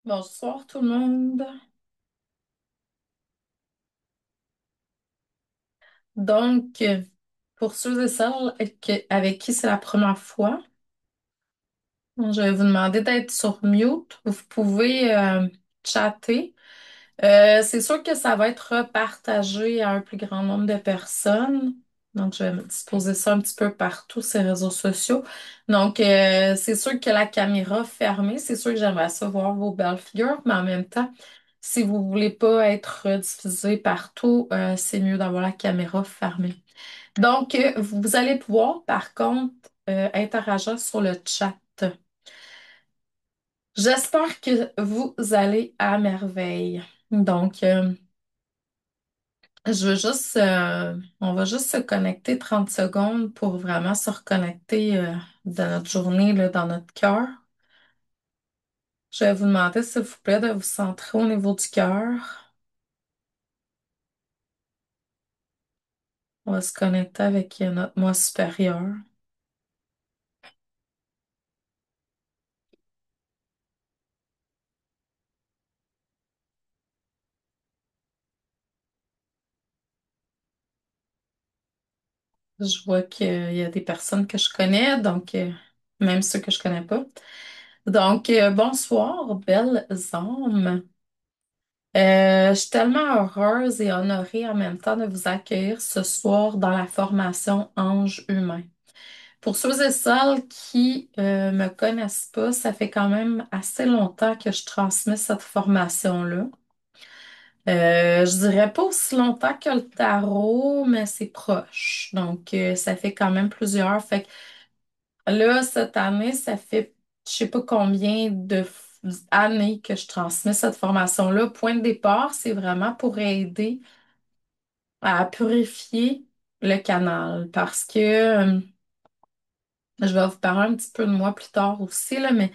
Bonsoir tout le monde. Donc, pour ceux et celles avec qui c'est la première fois, je vais vous demander d'être sur mute. Vous pouvez chatter. C'est sûr que ça va être partagé à un plus grand nombre de personnes. Donc, je vais me disposer ça un petit peu partout ces réseaux sociaux. Donc, c'est sûr que la caméra fermée, c'est sûr que j'aimerais ça voir vos belles figures, mais en même temps, si vous voulez pas être diffusé partout, c'est mieux d'avoir la caméra fermée. Donc, vous allez pouvoir, par contre, interagir sur le chat. J'espère que vous allez à merveille. Donc, on va juste se connecter 30 secondes pour vraiment se reconnecter dans notre journée, là, dans notre cœur. Je vais vous demander, s'il vous plaît, de vous centrer au niveau du cœur. On va se connecter avec notre moi supérieur. Je vois qu'il y a des personnes que je connais, donc même ceux que je connais pas. Donc, bonsoir, belles âmes. Je suis tellement heureuse et honorée en même temps de vous accueillir ce soir dans la formation Ange humain. Pour ceux et celles qui me connaissent pas, ça fait quand même assez longtemps que je transmets cette formation-là. Je dirais pas aussi longtemps que le tarot, mais c'est proche. Donc, ça fait quand même plusieurs. Fait que là, cette année, ça fait je sais pas combien années que je transmets cette formation-là. Point de départ, c'est vraiment pour aider à purifier le canal parce que je vais vous parler un petit peu de moi plus tard aussi, là, mais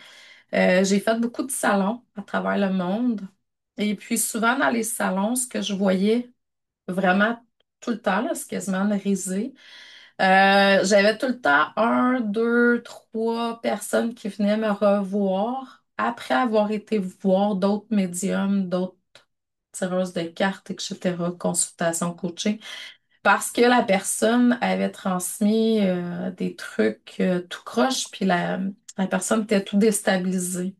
j'ai fait beaucoup de salons à travers le monde. Et puis souvent dans les salons, ce que je voyais vraiment tout le temps, là, c'est quasiment le risée. J'avais tout le temps un, deux, trois personnes qui venaient me revoir après avoir été voir d'autres médiums, d'autres tireuses de cartes, etc., consultation, coaching, parce que la personne avait transmis des trucs tout croche, puis la personne était tout déstabilisée.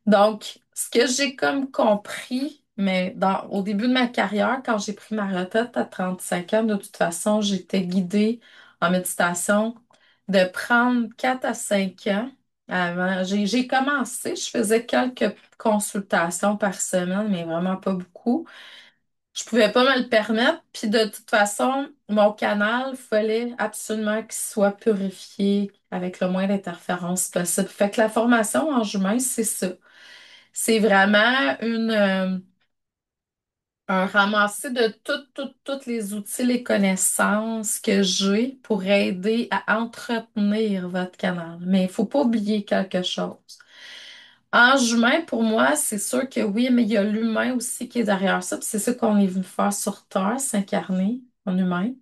Donc, ce que j'ai comme compris, mais au début de ma carrière, quand j'ai pris ma retraite à 35 ans, de toute façon, j'étais guidée en méditation de prendre 4 à 5 ans avant. J'ai commencé, je faisais quelques consultations par semaine, mais vraiment pas beaucoup. Je pouvais pas me le permettre, puis de toute façon, mon canal, fallait absolument qu'il soit purifié avec le moins d'interférences possible. Fait que la formation en juin, c'est ça. C'est vraiment un ramassis de tous les outils, les connaissances que j'ai pour aider à entretenir votre canal. Mais il faut pas oublier quelque chose. En humain, pour moi, c'est sûr que oui, mais il y a l'humain aussi qui est derrière ça. Puis c'est ça qu'on est venu faire sur Terre, s'incarner en humain,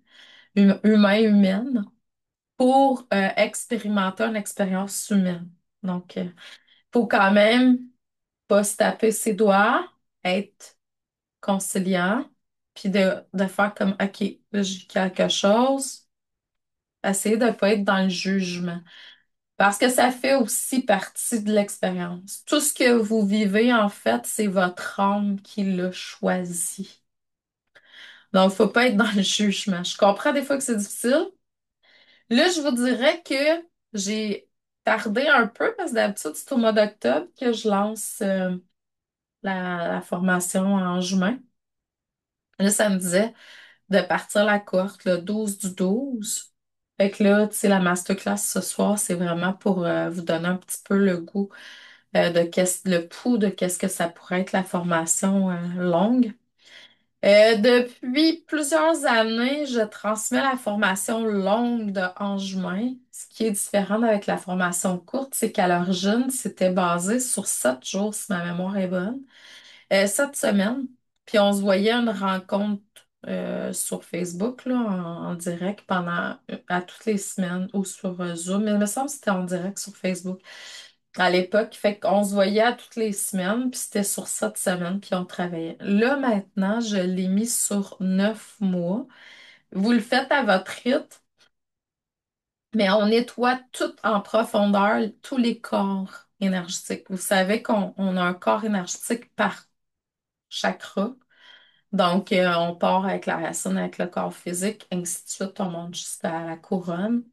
humain, humaine, pour expérimenter une expérience humaine. Donc, faut quand même pas se taper ses doigts, être conciliant, puis de faire comme, OK, là, j'ai quelque chose, essayer de pas être dans le jugement. Parce que ça fait aussi partie de l'expérience. Tout ce que vous vivez, en fait, c'est votre âme qui l'a choisi. Donc, faut pas être dans le jugement. Je comprends des fois que c'est difficile. Là, je vous dirais que j'ai tardé un peu parce que d'habitude, c'est au mois d'octobre que je lance la formation en juin. Là, ça me disait de partir la cohorte le 12/12. Fait que là, tu sais, la masterclass ce soir, c'est vraiment pour vous donner un petit peu le goût le pouls de qu'est-ce que ça pourrait être la formation longue. Depuis plusieurs années, je transmets la formation longue de Anjouin. Ce qui est différent avec la formation courte, c'est qu'à l'origine, c'était basé sur 7 jours, si ma mémoire est bonne. 7 semaines. Puis on se voyait une rencontre sur Facebook, là, en direct à toutes les semaines ou sur Zoom. Mais il me semble que c'était en direct sur Facebook. à l'époque. Fait qu'on se voyait à toutes les semaines, puis c'était sur 7 semaines, puis on travaillait. Là, maintenant, je l'ai mis sur 9 mois. Vous le faites à votre rythme, mais on nettoie tout en profondeur, tous les corps énergétiques. Vous savez qu'on a un corps énergétique par chakra. Donc, on part avec la racine, avec le corps physique, ainsi de suite, on monte jusqu'à la couronne.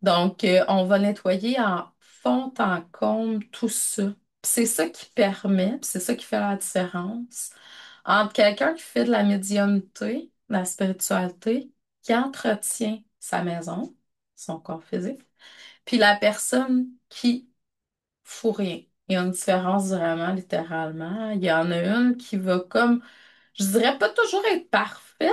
Donc, on va nettoyer en fond en comble tout ça. Puis c'est ça qui permet, puis c'est ça qui fait la différence entre quelqu'un qui fait de la médiumnité, de la spiritualité, qui entretient sa maison, son corps physique, puis la personne qui fout rien. Il y a une différence vraiment, littéralement. Il y en a une qui va comme, je dirais pas toujours être parfaite,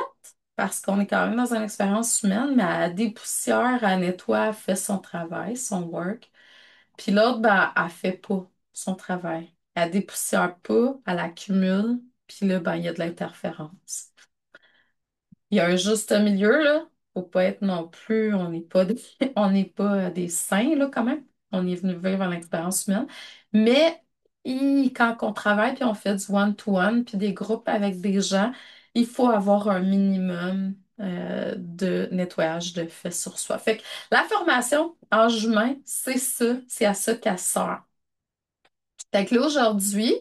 parce qu'on est quand même dans une expérience humaine, mais elle dépoussière, elle nettoie, elle fait son travail, son work. Puis l'autre, ben, elle fait pas son travail. Elle dépoussière pas, elle accumule, puis là, ben, il y a de l'interférence. Il y a un juste milieu, là. Faut pas être non plus, on n'est pas des, on n'est pas des saints, là, quand même. On est venu vivre l'expérience humaine. Mais quand on travaille puis on fait du one-to-one puis des groupes avec des gens, il faut avoir un minimum de nettoyage de fait sur soi. Fait que la formation en juin, c'est ça, c'est à ça qu'elle sert. Fait que là, aujourd'hui,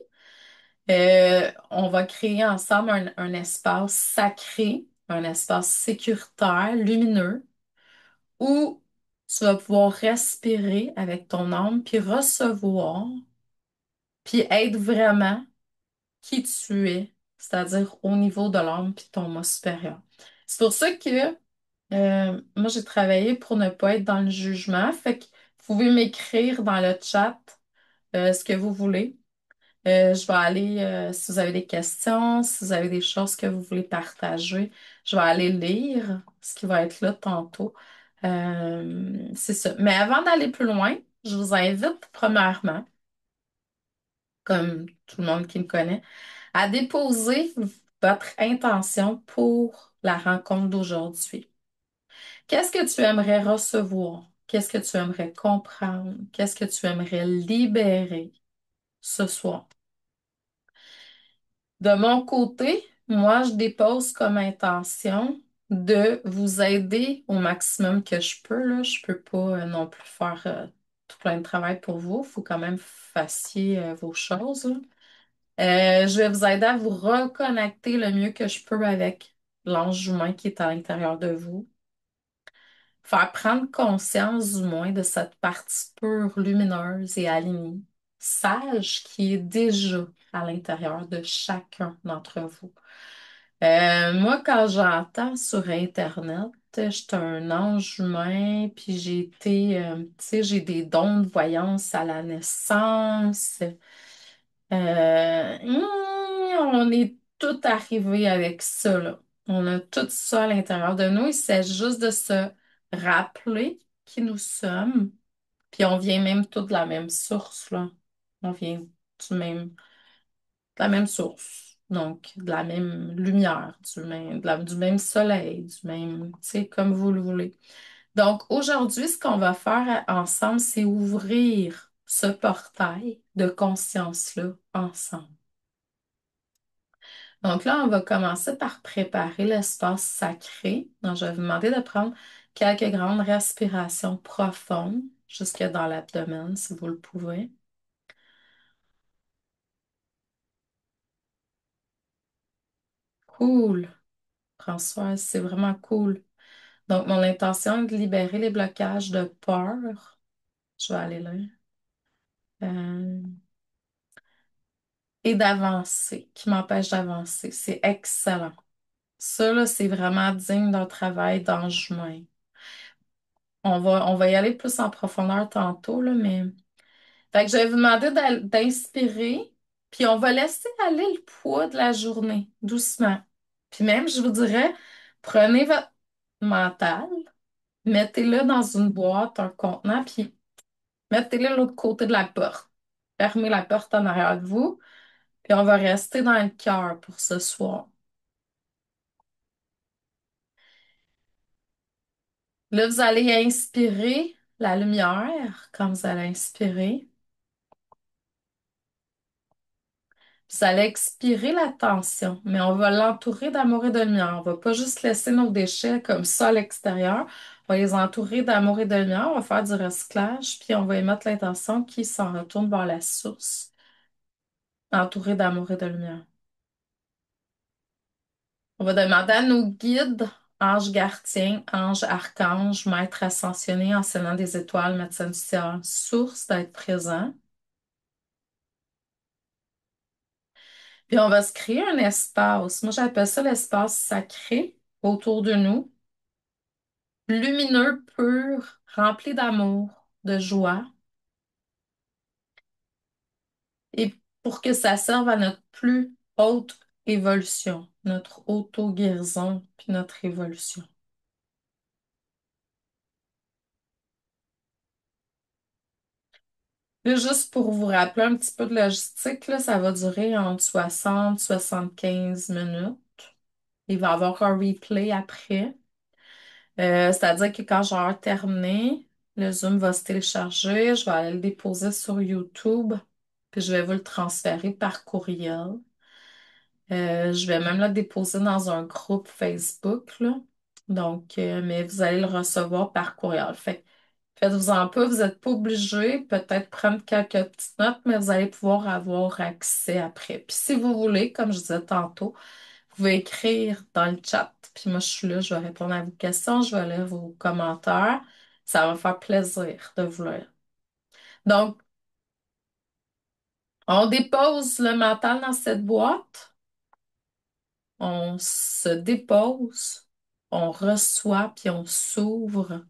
on va créer ensemble un espace sacré, un espace sécuritaire, lumineux, où tu vas pouvoir respirer avec ton âme, puis recevoir, puis être vraiment qui tu es, c'est-à-dire au niveau de l'âme, puis ton moi supérieur. C'est pour ça que moi, j'ai travaillé pour ne pas être dans le jugement, fait que vous pouvez m'écrire dans le chat ce que vous voulez. Je vais aller, si vous avez des questions, si vous avez des choses que vous voulez partager, je vais aller lire ce qui va être là tantôt. C'est ça. Mais avant d'aller plus loin, je vous invite premièrement, comme tout le monde qui me connaît, à déposer votre intention pour la rencontre d'aujourd'hui. Qu'est-ce que tu aimerais recevoir? Qu'est-ce que tu aimerais comprendre? Qu'est-ce que tu aimerais libérer ce soir? De mon côté, moi, je dépose comme intention de vous aider au maximum que je peux, là. Je peux pas non plus faire tout plein de travail pour vous. Il faut quand même fassiez vos choses, là. Je vais vous aider à vous reconnecter le mieux que je peux avec l'ange humain qui est à l'intérieur de vous. Faire prendre conscience du moins de cette partie pure, lumineuse et alignée, sage qui est déjà à l'intérieur de chacun d'entre vous. Moi, quand j'entends sur Internet, je suis un ange humain, puis j'ai été, tu sais, j'ai des dons de voyance à la naissance. On est tout arrivé avec ça, là. On a tout ça à l'intérieur de nous. Il s'agit juste de se rappeler qui nous sommes. Puis on vient même tous de la même source, là. On vient de la même source. Donc, de la même lumière, du même soleil, du même, tu sais, comme vous le voulez. Donc, aujourd'hui, ce qu'on va faire ensemble, c'est ouvrir ce portail de conscience-là ensemble. Donc là, on va commencer par préparer l'espace sacré. Donc, je vais vous demander de prendre quelques grandes respirations profondes jusque dans l'abdomen, si vous le pouvez. Cool, Françoise, c'est vraiment cool. Donc, mon intention est de libérer les blocages de peur. Je vais aller là. Euh, et d'avancer, qui m'empêche d'avancer. C'est excellent. Ça, là, c'est vraiment digne d'un travail d'enjouement. On va y aller plus en profondeur tantôt, là, mais. Fait que je vais vous demander d'inspirer, puis on va laisser aller le poids de la journée, doucement. Puis même, je vous dirais, prenez votre mental, mettez-le dans une boîte, un contenant, puis mettez-le de l'autre côté de la porte. Fermez la porte en arrière de vous, puis on va rester dans le cœur pour ce soir. Là, vous allez inspirer la lumière quand vous allez inspirer. Vous allez expirer la tension, mais on va l'entourer d'amour et de lumière. On va pas juste laisser nos déchets comme ça à l'extérieur. On va les entourer d'amour et de lumière. On va faire du recyclage, puis on va émettre l'intention qui s'en retourne vers la source, entourée d'amour et de lumière. On va demander à nos guides, anges gardiens, anges archanges, maîtres ascensionnés, enseignants des étoiles, médecins du ciel, source d'être présents. Puis on va se créer un espace. Moi, j'appelle ça l'espace sacré autour de nous, lumineux, pur, rempli d'amour, de joie, et pour que ça serve à notre plus haute évolution, notre auto-guérison, puis notre évolution. Là, juste pour vous rappeler un petit peu de logistique, là, ça va durer entre 60 et 75 minutes. Il va y avoir un replay après. C'est-à-dire que quand j'aurai terminé, le Zoom va se télécharger, je vais aller le déposer sur YouTube, puis je vais vous le transférer par courriel. Je vais même le déposer dans un groupe Facebook, là. Donc, mais vous allez le recevoir par courriel. Fait que faites-vous-en pas, vous n'êtes pas obligé, peut-être prendre quelques petites notes, mais vous allez pouvoir avoir accès après. Puis si vous voulez, comme je disais tantôt, vous pouvez écrire dans le chat, puis moi je suis là, je vais répondre à vos questions, je vais lire vos commentaires. Ça va me faire plaisir de vous lire. Donc, on dépose le mental dans cette boîte, on se dépose, on reçoit, puis on s'ouvre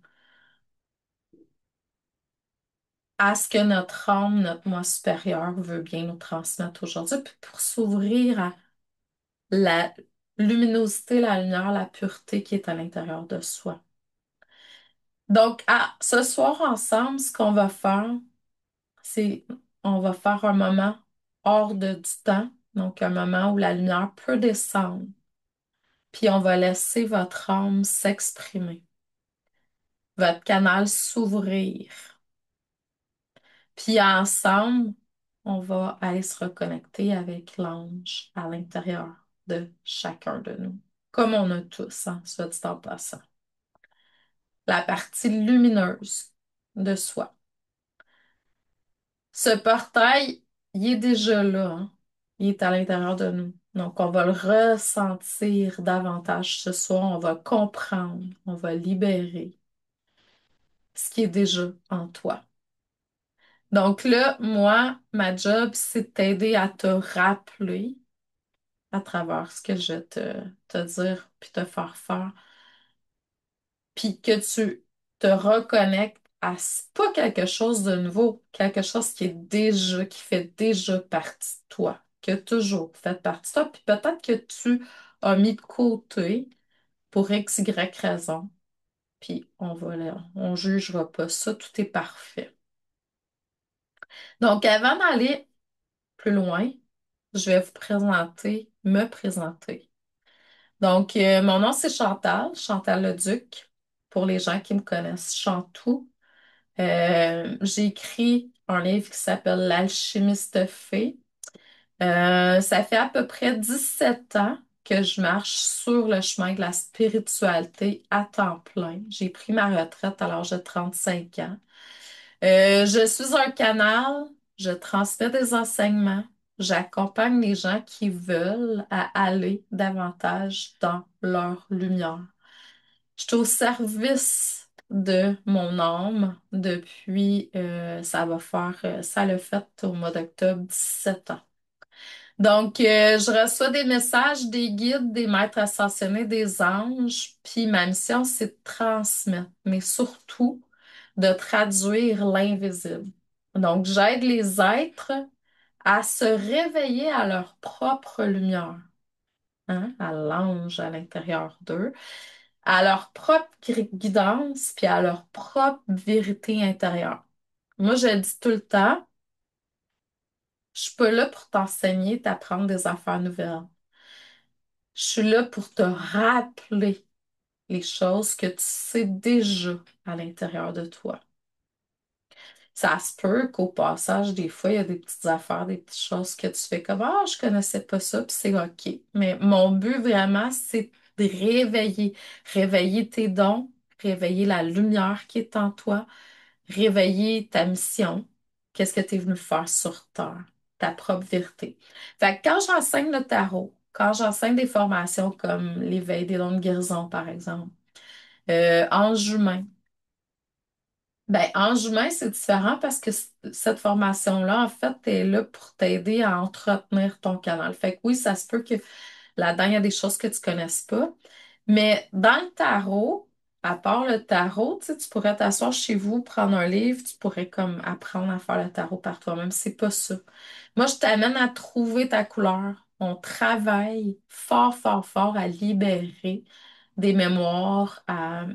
à ce que notre âme, notre moi supérieur veut bien nous transmettre aujourd'hui, puis pour s'ouvrir à la luminosité, la lumière, la pureté qui est à l'intérieur de soi. Donc, ce soir ensemble, ce qu'on va faire, c'est on va faire un moment hors du temps, donc un moment où la lumière peut descendre, puis on va laisser votre âme s'exprimer, votre canal s'ouvrir, puis ensemble, on va aller se reconnecter avec l'ange à l'intérieur de chacun de nous, comme on a tous, hein, soit dit en passant. La partie lumineuse de soi. Ce portail, il est déjà là, hein. Il est à l'intérieur de nous. Donc, on va le ressentir davantage ce soir. On va comprendre, on va libérer ce qui est déjà en toi. Donc là, moi, ma job, c'est de t'aider à te rappeler à travers ce que je vais te dire puis te faire faire, puis que tu te reconnectes à pas quelque chose de nouveau, quelque chose qui est déjà, qui fait déjà partie de toi, qui a toujours fait partie de toi, puis peut-être que tu as mis de côté pour X, Y raison, puis on jugera pas ça, tout est parfait. Donc, avant d'aller plus loin, je vais vous présenter, me présenter. Donc, mon nom, c'est Chantal, Chantal Leduc, pour les gens qui me connaissent, Chantou. J'ai écrit un livre qui s'appelle L'alchimiste fée. Ça fait à peu près 17 ans que je marche sur le chemin de la spiritualité à temps plein. J'ai pris ma retraite à l'âge de 35 ans. Je suis un canal, je transmets des enseignements, j'accompagne les gens qui veulent à aller davantage dans leur lumière. Je suis au service de mon âme depuis, ça l'a fait au mois d'octobre, 17 ans. Donc, je reçois des messages des guides, des maîtres ascensionnés, des anges, puis ma mission, c'est de transmettre, mais surtout de traduire l'invisible. Donc, j'aide les êtres à se réveiller à leur propre lumière, hein, à l'ange à l'intérieur d'eux, à leur propre guidance, puis à leur propre vérité intérieure. Moi, je le dis tout le temps, je suis pas là pour t'enseigner, t'apprendre des affaires nouvelles. Je suis là pour te rappeler les choses que tu sais déjà à l'intérieur de toi. Ça se peut qu'au passage, des fois, il y a des petites affaires, des petites choses que tu fais comme ah, je connaissais pas ça, puis c'est OK. Mais mon but vraiment, c'est de réveiller tes dons, réveiller la lumière qui est en toi, réveiller ta mission. Qu'est-ce que tu es venu faire sur Terre? Ta propre vérité. Fait que quand j'enseigne le tarot, quand j'enseigne des formations comme l'éveil des dons de guérison, par exemple, ange humain, ben, ange humain, c'est différent parce que cette formation-là, en fait, est là pour t'aider à entretenir ton canal. Fait que oui, ça se peut que là-dedans, il y a des choses que tu connaisses pas. Mais dans le tarot, à part le tarot, tu sais, tu pourrais t'asseoir chez vous, prendre un livre, tu pourrais comme apprendre à faire le tarot par toi-même. C'est pas ça. Moi, je t'amène à trouver ta couleur. On travaille fort, fort, fort à libérer des mémoires, à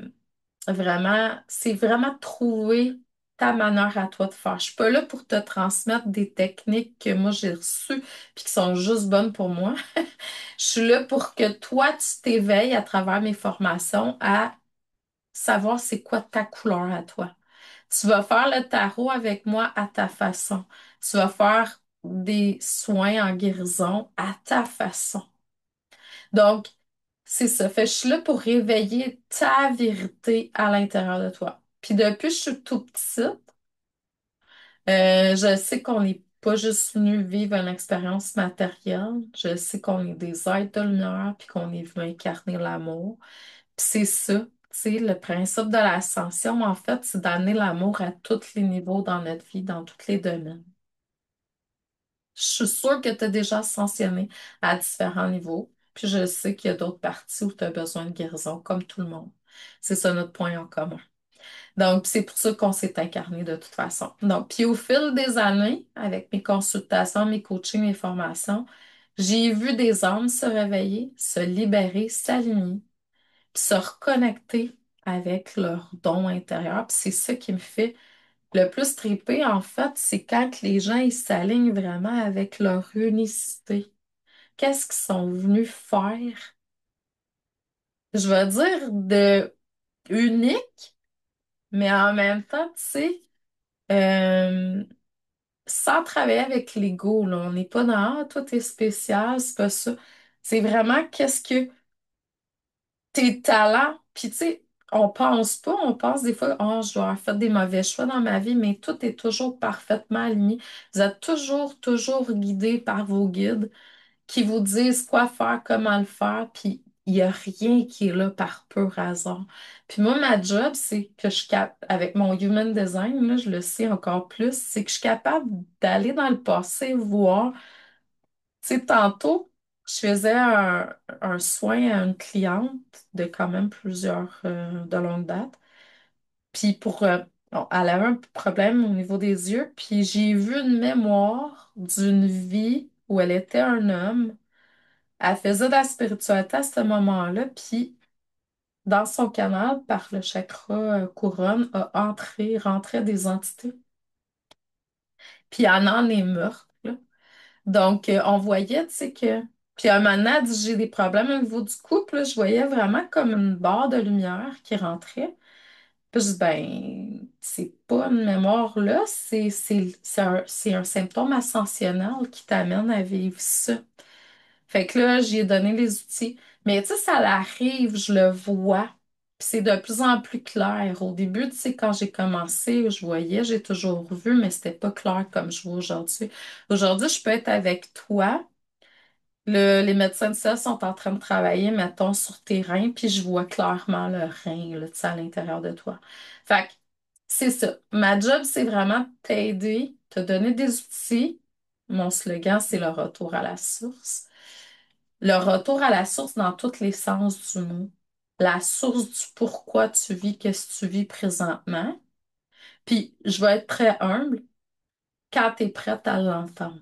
vraiment, c'est vraiment trouver ta manière à toi de faire. Je suis pas là pour te transmettre des techniques que moi j'ai reçues puis qui sont juste bonnes pour moi. Je suis là pour que toi, tu t'éveilles à travers mes formations à savoir c'est quoi ta couleur à toi. Tu vas faire le tarot avec moi à ta façon. Tu vas faire des soins en guérison à ta façon. Donc, c'est ça. Fait que je suis là pour réveiller ta vérité à l'intérieur de toi. Puis depuis que je suis tout petite, je sais qu'on n'est pas juste venu vivre une expérience matérielle. Je sais qu'on est des êtres de lumière, puis qu'on est venu incarner l'amour. Puis c'est ça, tu sais, le principe de l'ascension, en fait, c'est d'amener l'amour à tous les niveaux dans notre vie, dans tous les domaines. Je suis sûre que tu as déjà ascensionné à différents niveaux. Puis je sais qu'il y a d'autres parties où tu as besoin de guérison, comme tout le monde. C'est ça notre point en commun. Donc, c'est pour ça qu'on s'est incarné de toute façon. Donc, puis au fil des années, avec mes consultations, mes coachings, mes formations, j'ai vu des âmes se réveiller, se libérer, s'aligner, puis se reconnecter avec leur don intérieur. Puis c'est ça qui me fait le plus triper, en fait, c'est quand les gens ils s'alignent vraiment avec leur unicité. Qu'est-ce qu'ils sont venus faire? Je vais dire de unique, mais en même temps, tu sais, euh, sans travailler avec l'ego, là. On n'est pas dans Ah, toi, t'es spécial, c'est pas ça. C'est vraiment qu'est-ce que tes talents. Puis, tu sais, on pense pas, on pense des fois, oh, je dois avoir fait des mauvais choix dans ma vie, mais tout est toujours parfaitement aligné. Vous êtes toujours, toujours guidé par vos guides qui vous disent quoi faire, comment le faire, puis il n'y a rien qui est là par pur hasard. Puis moi, ma job, c'est que avec mon human design, là, je le sais encore plus, c'est que je suis capable d'aller dans le passé, voir. Tu sais, tantôt, je faisais un soin à une cliente de quand même plusieurs, de longue date. Puis bon, elle avait un problème au niveau des yeux, puis j'ai vu une mémoire d'une vie où elle était un homme. Elle faisait de la spiritualité à ce moment-là, puis dans son canal, par le chakra couronne, rentrait des entités. Puis elle en est morte, là. Donc, on voyait, tu sais, que. Puis un moment donné, elle dit, j'ai des problèmes au niveau du couple, là. Je voyais vraiment comme une barre de lumière qui rentrait. Puis je dis, ben, c'est pas une mémoire là, c'est un symptôme ascensionnel qui t'amène à vivre ça. Fait que là, j'ai donné les outils. Mais tu sais, ça l'arrive, je le vois. Puis c'est de plus en plus clair. Au début, tu sais, quand j'ai commencé, je voyais, j'ai toujours vu, mais c'était pas clair comme je vois aujourd'hui. Aujourd'hui, je peux être avec toi. Les médecins de ça sont en train de travailler, mettons, sur tes reins, puis je vois clairement le rein, là, tu sais, à l'intérieur de toi. Fait que c'est ça. Ma job, c'est vraiment de t'aider, te donner des outils. Mon slogan, c'est le retour à la source. Le retour à la source dans tous les sens du mot. La source du pourquoi tu vis, qu'est-ce que tu vis présentement. Puis, je vais être très humble quand tu es prête à l'entendre.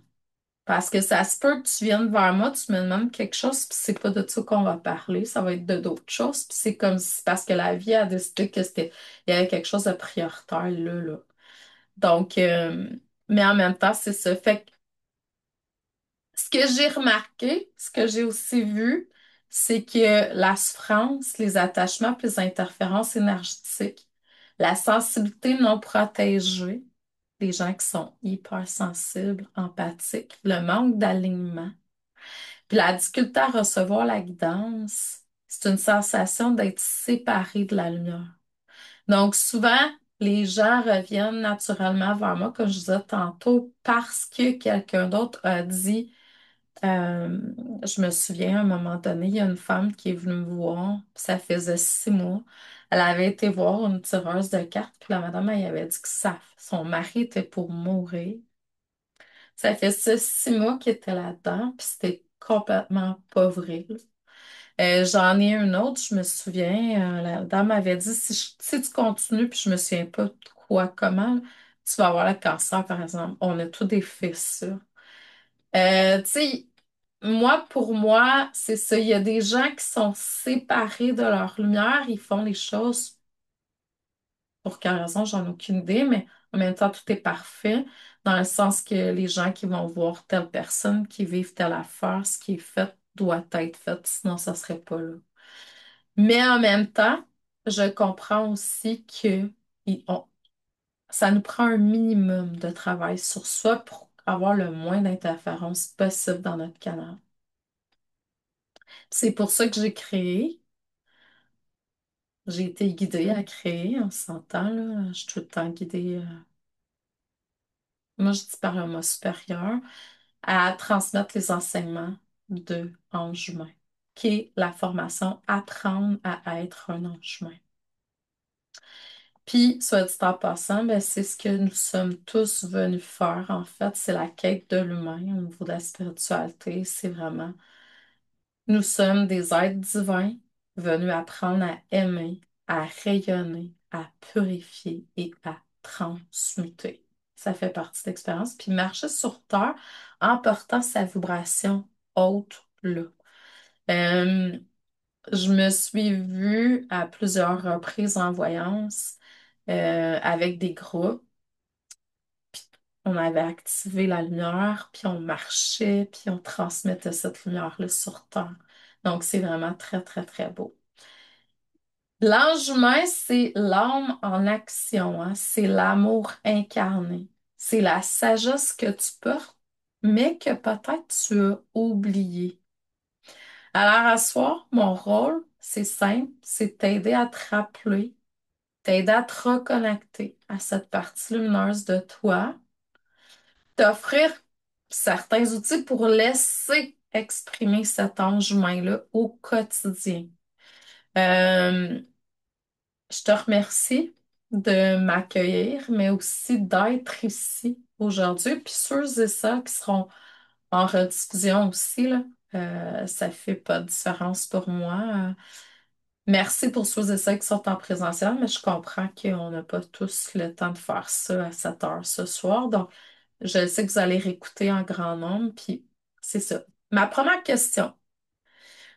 Parce que ça se peut que tu viennes vers moi, tu me demandes quelque chose, puis c'est pas de ça qu'on va parler, ça va être de d'autres choses. Puis c'est comme si, parce que la vie a décidé que il y avait quelque chose de prioritaire là. Donc, mais en même temps, c'est ça. Fait que ce que j'ai remarqué, ce que j'ai aussi vu, c'est que la souffrance, les attachements, puis les interférences énergétiques, la sensibilité non protégée, des gens qui sont hypersensibles, empathiques, le manque d'alignement, puis la difficulté à recevoir la guidance, c'est une sensation d'être séparé de la lumière. Donc, souvent, les gens reviennent naturellement vers moi, comme je disais tantôt, parce que quelqu'un d'autre a dit, euh, je me souviens, à un moment donné, il y a une femme qui est venue me voir, puis ça faisait 6 mois. Elle avait été voir une tireuse de cartes, puis la madame, elle avait dit que son mari était pour mourir. Ça fait ça 6 mois qu'il était là-dedans, puis c'était complètement pas vrai, là. J'en ai une autre, je me souviens, la dame m'avait dit, si tu continues, puis je me souviens pas de quoi, comment, tu vas avoir le cancer, par exemple. On a tous des faits, ça. Tu sais, pour moi, c'est ça. Il y a des gens qui sont séparés de leur lumière, ils font les choses pour quelle raison, j'en ai aucune idée, mais en même temps, tout est parfait, dans le sens que les gens qui vont voir telle personne, qui vivent telle affaire, ce qui est fait doit être fait, sinon ça serait pas là. Mais en même temps, je comprends aussi que ça nous prend un minimum de travail sur soi pour avoir le moins d'interférences possible dans notre canal. C'est pour ça que j'ai créé. J'ai été guidée à créer, on s'entend, là. Je suis tout le temps guidée, moi je dis par le mot supérieur, à transmettre les enseignements de Ange humain, qui est la formation Apprendre à être un ange humain. Puis, soit dit en passant, ben, c'est ce que nous sommes tous venus faire, en fait, c'est la quête de l'humain au niveau de la spiritualité. C'est vraiment, nous sommes des êtres divins venus apprendre à aimer, à rayonner, à purifier et à transmuter. Ça fait partie de l'expérience. Puis marcher sur Terre en portant sa vibration haute là. Euh, je me suis vue à plusieurs reprises en voyance avec des groupes. On avait activé la lumière, puis on marchait, puis on transmettait cette lumière-là sur Terre. Donc, c'est vraiment très, très, très beau. L'ange humain, c'est l'âme en action, hein. C'est l'amour incarné. C'est la sagesse que tu portes, mais que peut-être tu as oublié. Alors, à soir, mon rôle, c'est simple, c'est t'aider à te rappeler, t'aider à te reconnecter à cette partie lumineuse de toi, t'offrir certains outils pour laisser exprimer cet ange humain-là au quotidien. Euh, je te remercie de m'accueillir, mais aussi d'être ici aujourd'hui. Puis ceux et ceux qui seront en rediffusion aussi, là, ça fait pas de différence pour moi. Merci pour ceux et celles qui sont en présentiel, mais je comprends qu'on n'a pas tous le temps de faire ça à 7 heures ce soir. Donc, je sais que vous allez réécouter en grand nombre, puis c'est ça. Ma première question.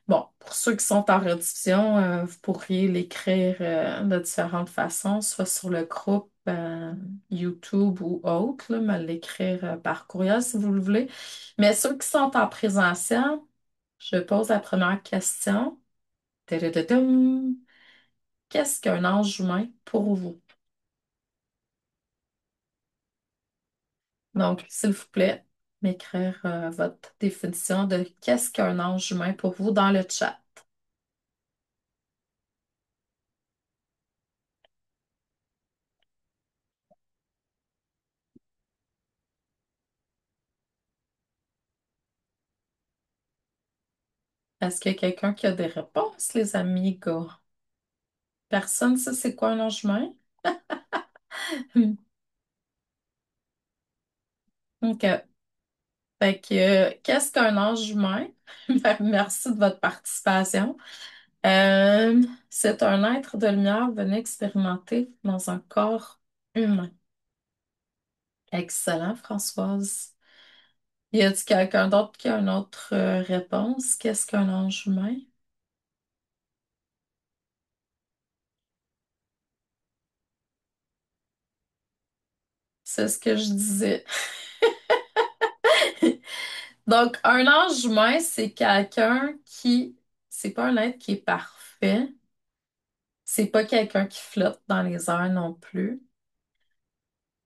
Bon, pour ceux qui sont en rediffusion, vous pourriez l'écrire de différentes façons, soit sur le groupe YouTube ou autre, là, me l'écrire par courriel si vous le voulez. Mais ceux qui sont en présentiel, je pose la première question. Tadadadam. Qu'est-ce qu'un ange humain pour vous? Donc, s'il vous plaît, m'écrire votre définition de qu'est-ce qu'un ange humain pour vous dans le chat. Est-ce qu'il y a quelqu'un qui a des réponses, les amis, gars? Personne sait c'est quoi un ange humain? Hmm. OK. Fait que, qu'est-ce qu'un ange humain? Merci de votre participation. C'est un être de lumière venu expérimenter dans un corps humain. Excellent, Françoise. Y a-t-il quelqu'un d'autre qui a une autre réponse? Qu'est-ce qu'un ange humain? C'est ce que je disais. Donc, un ange humain, c'est quelqu'un c'est pas un être qui est parfait. C'est pas quelqu'un qui flotte dans les airs non plus.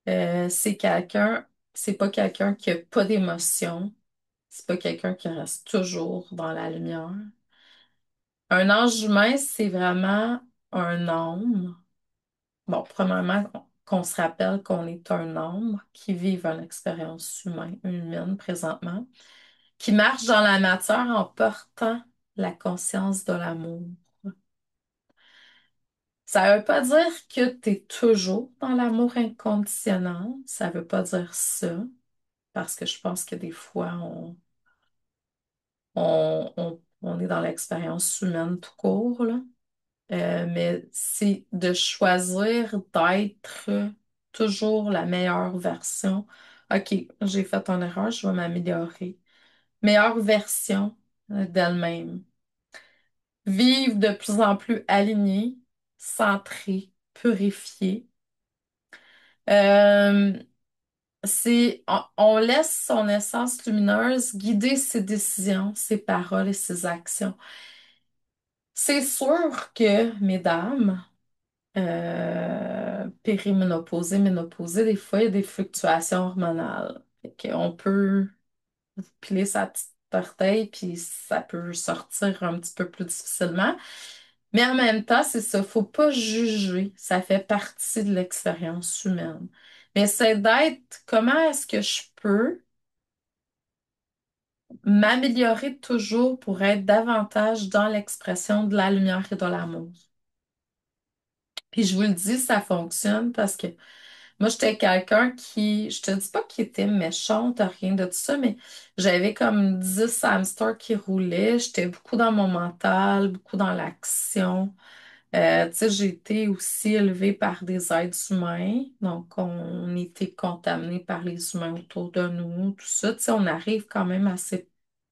C'est quelqu'un, c'est pas quelqu'un qui a pas d'émotion. C'est pas quelqu'un qui reste toujours dans la lumière. Un ange humain, c'est vraiment un homme. Bon, premièrement, qu'on se rappelle qu'on est un homme qui vit une expérience humaine présentement, qui marche dans la matière en portant la conscience de l'amour. Ça veut pas dire que tu es toujours dans l'amour inconditionnel. Ça veut pas dire ça, parce que je pense que des fois, on est dans l'expérience humaine tout court, là. Mais c'est de choisir d'être toujours la meilleure version. OK, j'ai fait une erreur, je vais m'améliorer. Meilleure version d'elle-même. Vivre de plus en plus alignée, centrée, purifiée. Euh, on laisse son essence lumineuse guider ses décisions, ses paroles et ses actions. C'est sûr que, mesdames, périménopausée, ménopausée, des fois, il y a des fluctuations hormonales. Fait qu'on peut piler sa petite orteil, puis ça peut sortir un petit peu plus difficilement. Mais en même temps, c'est ça, faut pas juger. Ça fait partie de l'expérience humaine. Mais c'est d'être comment est-ce que je peux m'améliorer toujours pour être davantage dans l'expression de la lumière et de l'amour. Puis je vous le dis, ça fonctionne parce que moi, j'étais quelqu'un qui, je te dis pas qu'il était méchante, rien de tout ça, mais j'avais comme 10 hamsters qui roulaient. J'étais beaucoup dans mon mental, beaucoup dans l'action. Tu sais, j'ai été aussi élevée par des êtres humains. Donc, on était contaminés par les humains autour de nous, tout ça. Tu sais, on arrive quand même assez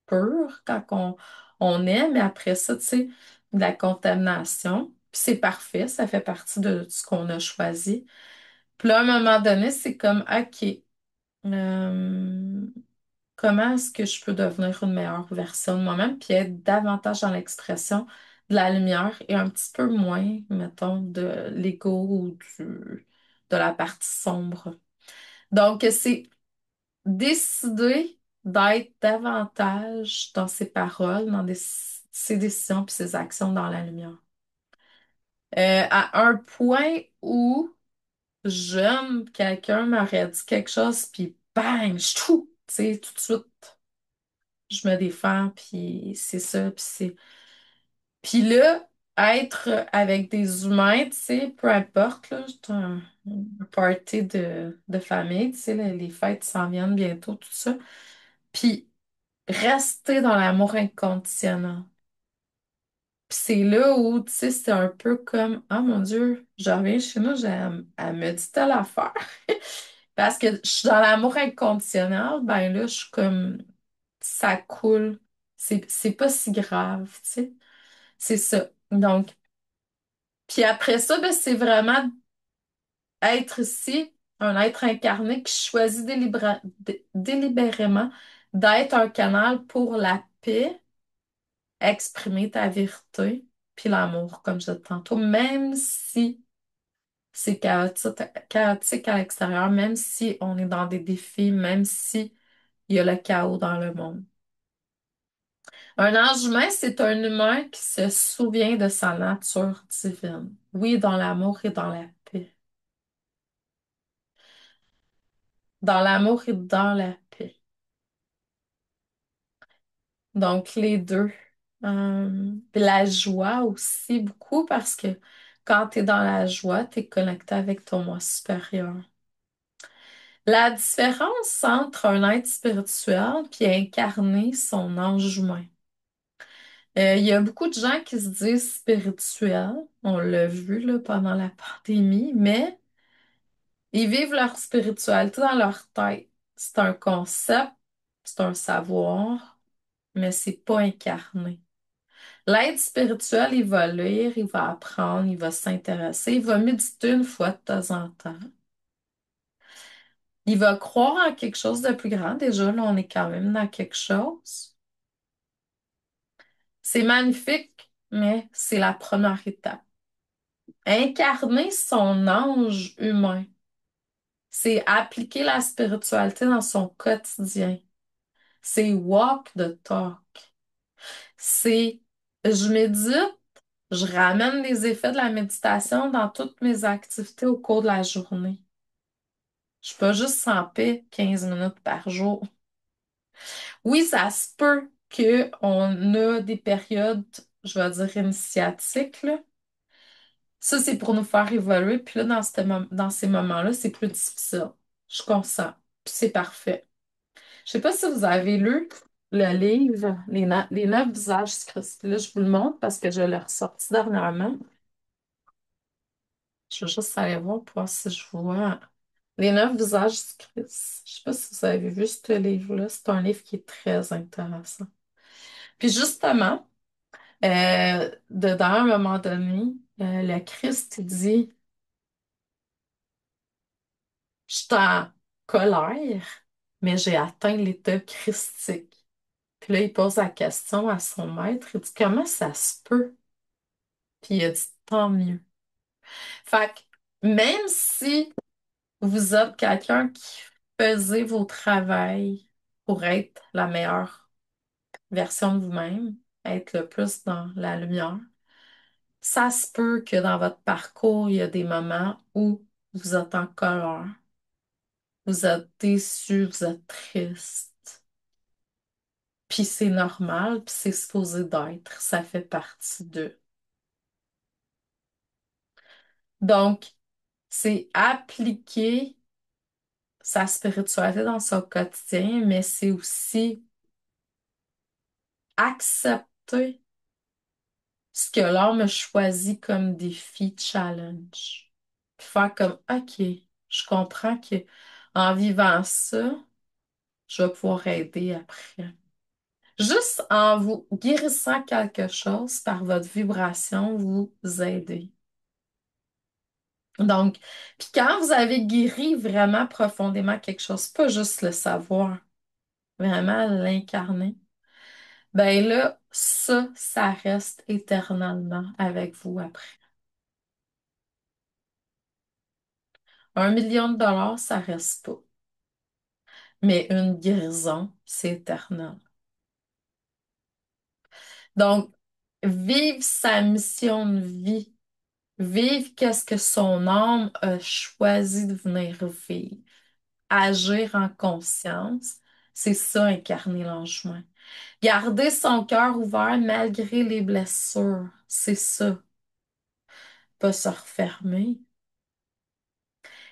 pur quand on est, mais après ça, tu sais, de la contamination. Puis c'est parfait, ça fait partie de ce qu'on a choisi. Puis là, à un moment donné, c'est comme, OK, euh, comment est-ce que je peux devenir une meilleure version de moi-même, puis être davantage dans l'expression de la lumière et un petit peu moins, mettons, de l'ego ou de la partie sombre. Donc, c'est décider d'être davantage dans ses paroles, dans ses décisions puis ses actions dans la lumière. À un point où jeune, quelqu'un m'aurait dit quelque chose, puis bang, je trouve, tu sais, tout de suite, je me défends, puis c'est ça, puis c'est... Puis là, être avec des humains, tu sais, peu importe, là, c'est un party de famille, tu sais, les fêtes s'en viennent bientôt, tout ça, puis rester dans l'amour inconditionnel. Puis c'est là où, tu sais, c'est un peu comme, oh mon Dieu, je reviens chez nous, elle me dit telle affaire. Parce que je suis dans l'amour inconditionnel, ben là, je suis comme, ça coule. C'est pas si grave, tu sais. C'est ça. Donc, puis après ça, ben, c'est vraiment être ici, un être incarné qui choisit délibérément d'être un canal pour la paix, exprimer ta vérité, puis l'amour, comme je disais tantôt, même si c'est chaotique à l'extérieur, même si on est dans des défis, même si il y a le chaos dans le monde. Un ange humain, c'est un humain qui se souvient de sa nature divine. Oui, dans l'amour et dans la paix. Dans l'amour et dans la paix. Donc, les deux. Puis la joie aussi, beaucoup, parce que quand tu es dans la joie, tu es connecté avec ton moi supérieur. La différence entre un être spirituel puis incarner son ange humain. Il y a beaucoup de gens qui se disent spirituels, on l'a vu là, pendant la pandémie, mais ils vivent leur spiritualité dans leur tête. C'est un concept, c'est un savoir, mais c'est pas incarné. L'être spirituel, il va lire, il va apprendre, il va s'intéresser, il va méditer une fois de temps en temps. Il va croire en quelque chose de plus grand. Déjà, là, on est quand même dans quelque chose. C'est magnifique, mais c'est la première étape. Incarner son ange humain. C'est appliquer la spiritualité dans son quotidien. C'est walk the talk. C'est je médite, je ramène les effets de la méditation dans toutes mes activités au cours de la journée. Je suis pas juste en paix 15 minutes par jour. Oui, ça se peut qu'on a des périodes, je vais dire, initiatiques, là. Ça, c'est pour nous faire évoluer. Puis là, dans ces moments-là, c'est plus difficile. Je consens. Puis c'est parfait. Je sais pas si vous avez lu le livre Les 9 visages du Christ. Là, je vous le montre parce que je l'ai ressorti dernièrement. Je vais juste aller voir pour voir si je vois Les 9 visages du Christ. Je sais pas si vous avez vu ce livre-là. C'est un livre qui est très intéressant. Puis justement, dedans, à un moment donné, le Christ il dit, je suis en colère, mais j'ai atteint l'état christique. Puis là, il pose la question à son maître. Il dit, comment ça se peut? Puis il a dit, tant mieux. Fait que même si vous êtes quelqu'un qui faisait vos travails pour être la meilleure version de vous-même, être le plus dans la lumière, ça se peut que dans votre parcours, il y a des moments où vous êtes en colère, vous êtes déçu, vous êtes triste. Puis c'est normal, puis c'est supposé d'être, ça fait partie d'eux. Donc, c'est appliquer sa spiritualité dans son quotidien, mais c'est aussi accepter ce que l'homme a choisi comme défi, challenge. Puis faire comme, OK, je comprends que en vivant ça, je vais pouvoir aider après. Juste en vous guérissant quelque chose par votre vibration, vous aidez. Donc, puis quand vous avez guéri vraiment profondément quelque chose, pas juste le savoir, vraiment l'incarner, ben là, ça reste éternellement avec vous après. 1 million de dollars, ça reste pas. Mais une guérison, c'est éternel. Donc, vivre sa mission de vie, vivre qu'est-ce que son âme a choisi de venir vivre, agir en conscience, c'est ça, incarner l'enjouement. Garder son cœur ouvert malgré les blessures, c'est ça, pas se refermer.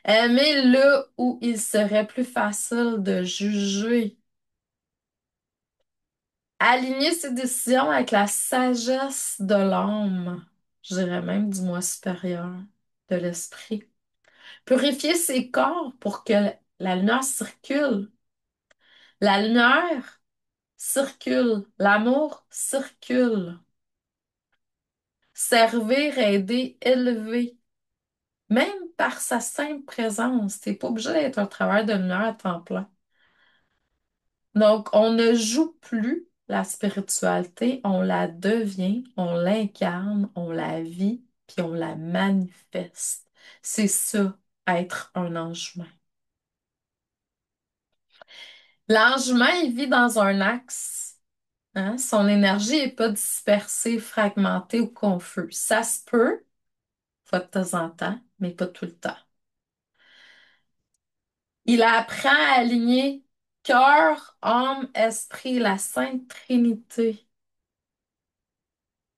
Aimer là où il serait plus facile de juger. Aligner ses décisions avec la sagesse de l'âme, je dirais même du moi supérieur, de l'esprit. Purifier ses corps pour que la lumière circule. La lumière circule, l'amour circule. Servir, aider, élever. Même par sa simple présence, t'es pas obligé d'être un travailleur de lumière à temps plein. Donc, on ne joue plus la spiritualité, on la devient, on l'incarne, on la vit, puis on la manifeste. C'est ça, être un ange humain. L'ange humain, il vit dans un axe. Hein? Son énergie n'est pas dispersée, fragmentée ou confuse. Ça se peut, fois de temps en temps, mais pas tout le temps. Il apprend à aligner cœur, âme, esprit, la Sainte Trinité.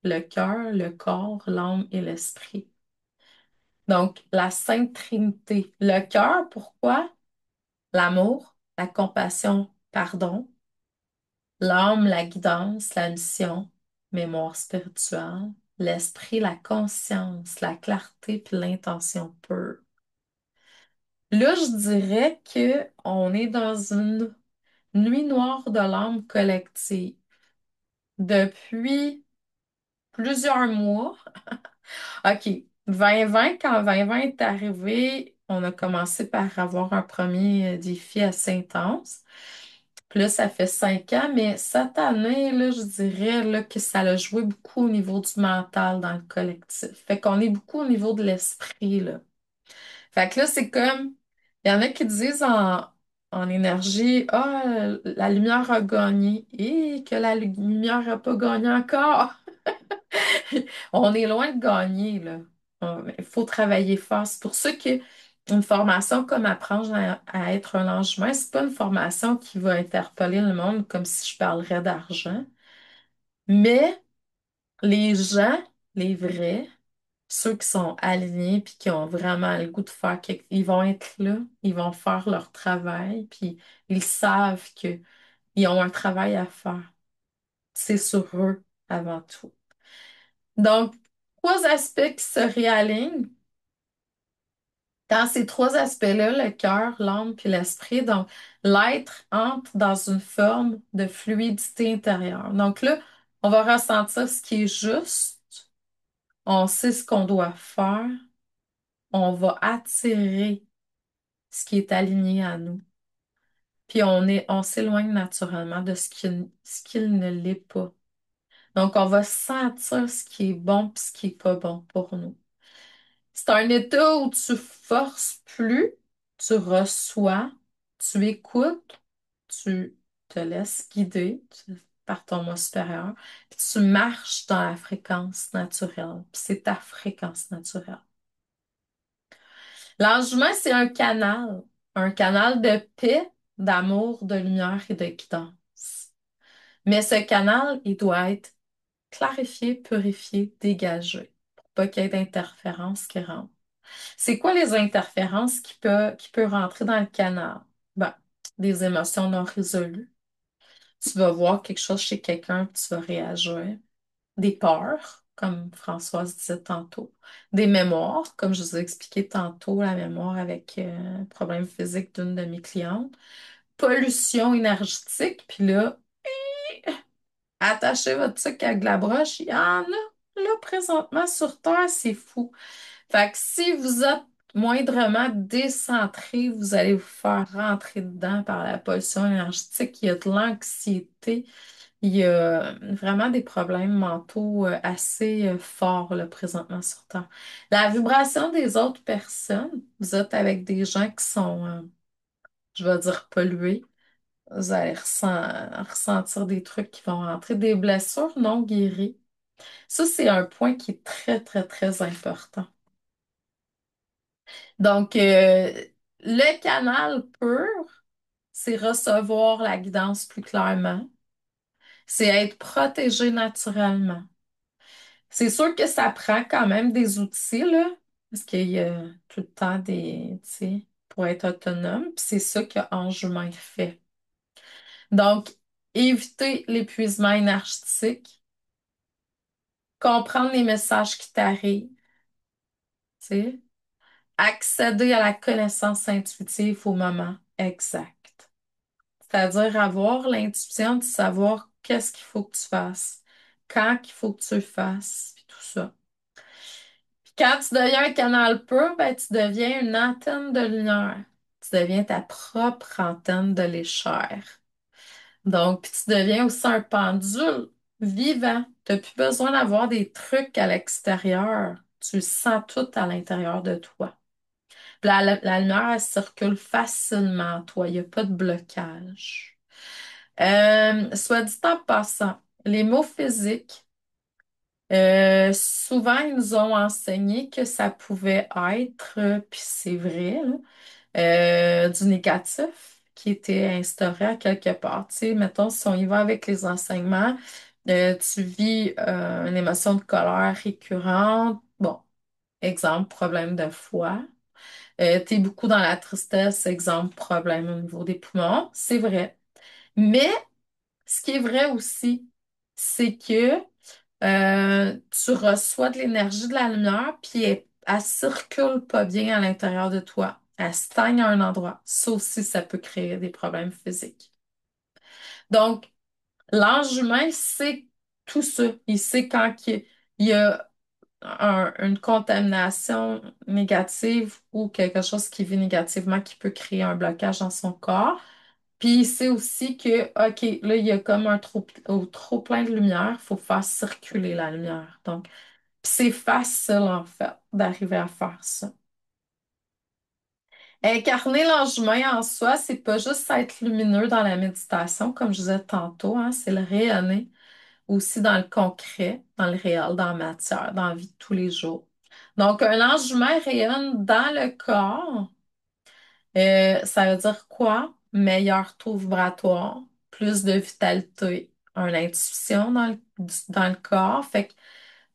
Le cœur, le corps, l'âme et l'esprit. Donc, la Sainte Trinité. Le cœur, pourquoi? L'amour, la compassion, pardon. L'âme, la guidance, la mission, mémoire spirituelle. L'esprit, la conscience, la clarté puis l'intention pure. Là, je dirais que on est dans une nuit noire de l'âme collective. Depuis plusieurs mois, OK. 2020, quand 2020 est arrivé, on a commencé par avoir un premier défi assez intense. Puis là, ça fait 5 ans, mais cette année, là, je dirais là, que ça a joué beaucoup au niveau du mental dans le collectif. Fait qu'on est beaucoup au niveau de l'esprit, là. Fait que là, c'est comme Il y en a qui disent en énergie, ah, la lumière a gagné et que la lumière n'a pas gagné encore. On est loin de gagner, là. Il faut travailler fort. C'est pour ça que une formation comme Apprendre à être un ange humain, c'est pas une formation qui va interpeller le monde comme si je parlerais d'argent. Mais les gens, les vrais, ceux qui sont alignés puis qui ont vraiment le goût de faire ils vont être là, ils vont faire leur travail, puis ils savent qu'ils ont un travail à faire. C'est sur eux avant tout. Donc, trois aspects qui se réalignent. Dans ces trois aspects-là, le cœur, l'âme puis l'esprit, donc l'être entre dans une forme de fluidité intérieure. Donc là, on va ressentir ce qui est juste, on sait ce qu'on doit faire, on va attirer ce qui est aligné à nous. Puis on s'éloigne naturellement de ce qu'il ne l'est pas. Donc, on va sentir ce qui est bon puis ce qui est pas bon pour nous. C'est un état où tu forces plus, tu reçois, tu écoutes, tu te laisses guider par ton moi supérieur, puis tu marches dans la fréquence naturelle. Puis c'est ta fréquence naturelle. L'enjouement, c'est un canal de paix, d'amour, de lumière et de guidance. Mais ce canal, il doit être clarifié, purifié, dégagé, pour pas qu'il y ait d'interférences qui rentrent. C'est quoi les interférences qui peut rentrer dans le canal? Ben, des émotions non résolues. Tu vas voir quelque chose chez quelqu'un, puis tu vas réagir. Des peurs, comme Françoise disait tantôt. Des mémoires, comme je vous ai expliqué tantôt, la mémoire avec un problème physique d'une de mes clientes. Pollution énergétique, puis là, attachez votre truc avec de la broche, il y en a là présentement sur Terre, c'est fou. Fait que si vous êtes moindrement décentré, vous allez vous faire rentrer dedans par la pollution énergétique. Il y a de l'anxiété. Il y a vraiment des problèmes mentaux assez forts là, présentement sur Terre. La vibration des autres personnes, vous êtes avec des gens qui sont, je vais dire, pollués. Vous allez ressentir des trucs qui vont rentrer, des blessures non guéries. Ça, c'est un point qui est très, très, très important. Donc, le canal pur, c'est recevoir la guidance plus clairement. C'est être protégé naturellement. C'est sûr que ça prend quand même des outils, là, parce qu'il y a tout le temps des, tu sais, pour être autonome. Puis c'est ça que Enjouement fait. Donc, éviter l'épuisement énergétique, comprendre les messages qui t'arrivent, tu sais, accéder à la connaissance intuitive au moment exact. C'est-à-dire avoir l'intuition de savoir qu'est-ce qu'il faut que tu fasses, quand il faut que tu le fasses, puis tout ça. Puis quand tu deviens un canal pur, ben, tu deviens une antenne de lumière. Tu deviens ta propre antenne de l'échelle. Donc, puis tu deviens aussi un pendule vivant. Tu n'as plus besoin d'avoir des trucs à l'extérieur. Tu le sens tout à l'intérieur de toi. Puis la lumière, elle circule facilement en toi. Il n'y a pas de blocage. Soit dit en passant, les mots physiques, souvent, ils nous ont enseigné que ça pouvait être, puis c'est vrai, là, du négatif qui était instauré à quelque part. Tu sais, mettons, si on y va avec les enseignements, tu vis une émotion de colère récurrente. Bon, exemple, problème de foie. Tu es beaucoup dans la tristesse, exemple, problème au niveau des poumons. C'est vrai. Mais ce qui est vrai aussi, c'est que tu reçois de l'énergie de la lumière, puis elle circule pas bien à l'intérieur de toi. Elle stagne à un endroit. Ça aussi, ça peut créer des problèmes physiques. Donc, l'ange humain, c'est tout ça. Il sait quand il y a une contamination négative ou quelque chose qui vit négativement qui peut créer un blocage dans son corps. Puis il sait aussi que, OK, là, il y a comme un trop plein de lumière, il faut faire circuler la lumière. Donc, puis c'est facile, en fait, d'arriver à faire ça. Incarner l'ange humain en soi, c'est pas juste être lumineux dans la méditation, comme je disais tantôt, hein, c'est le rayonner aussi dans le concret, dans le réel, dans la matière, dans la vie de tous les jours. Donc, un ange humain rayonne dans le corps. Ça veut dire quoi? Meilleur taux vibratoire, plus de vitalité, une intuition dans le corps. Fait que, tu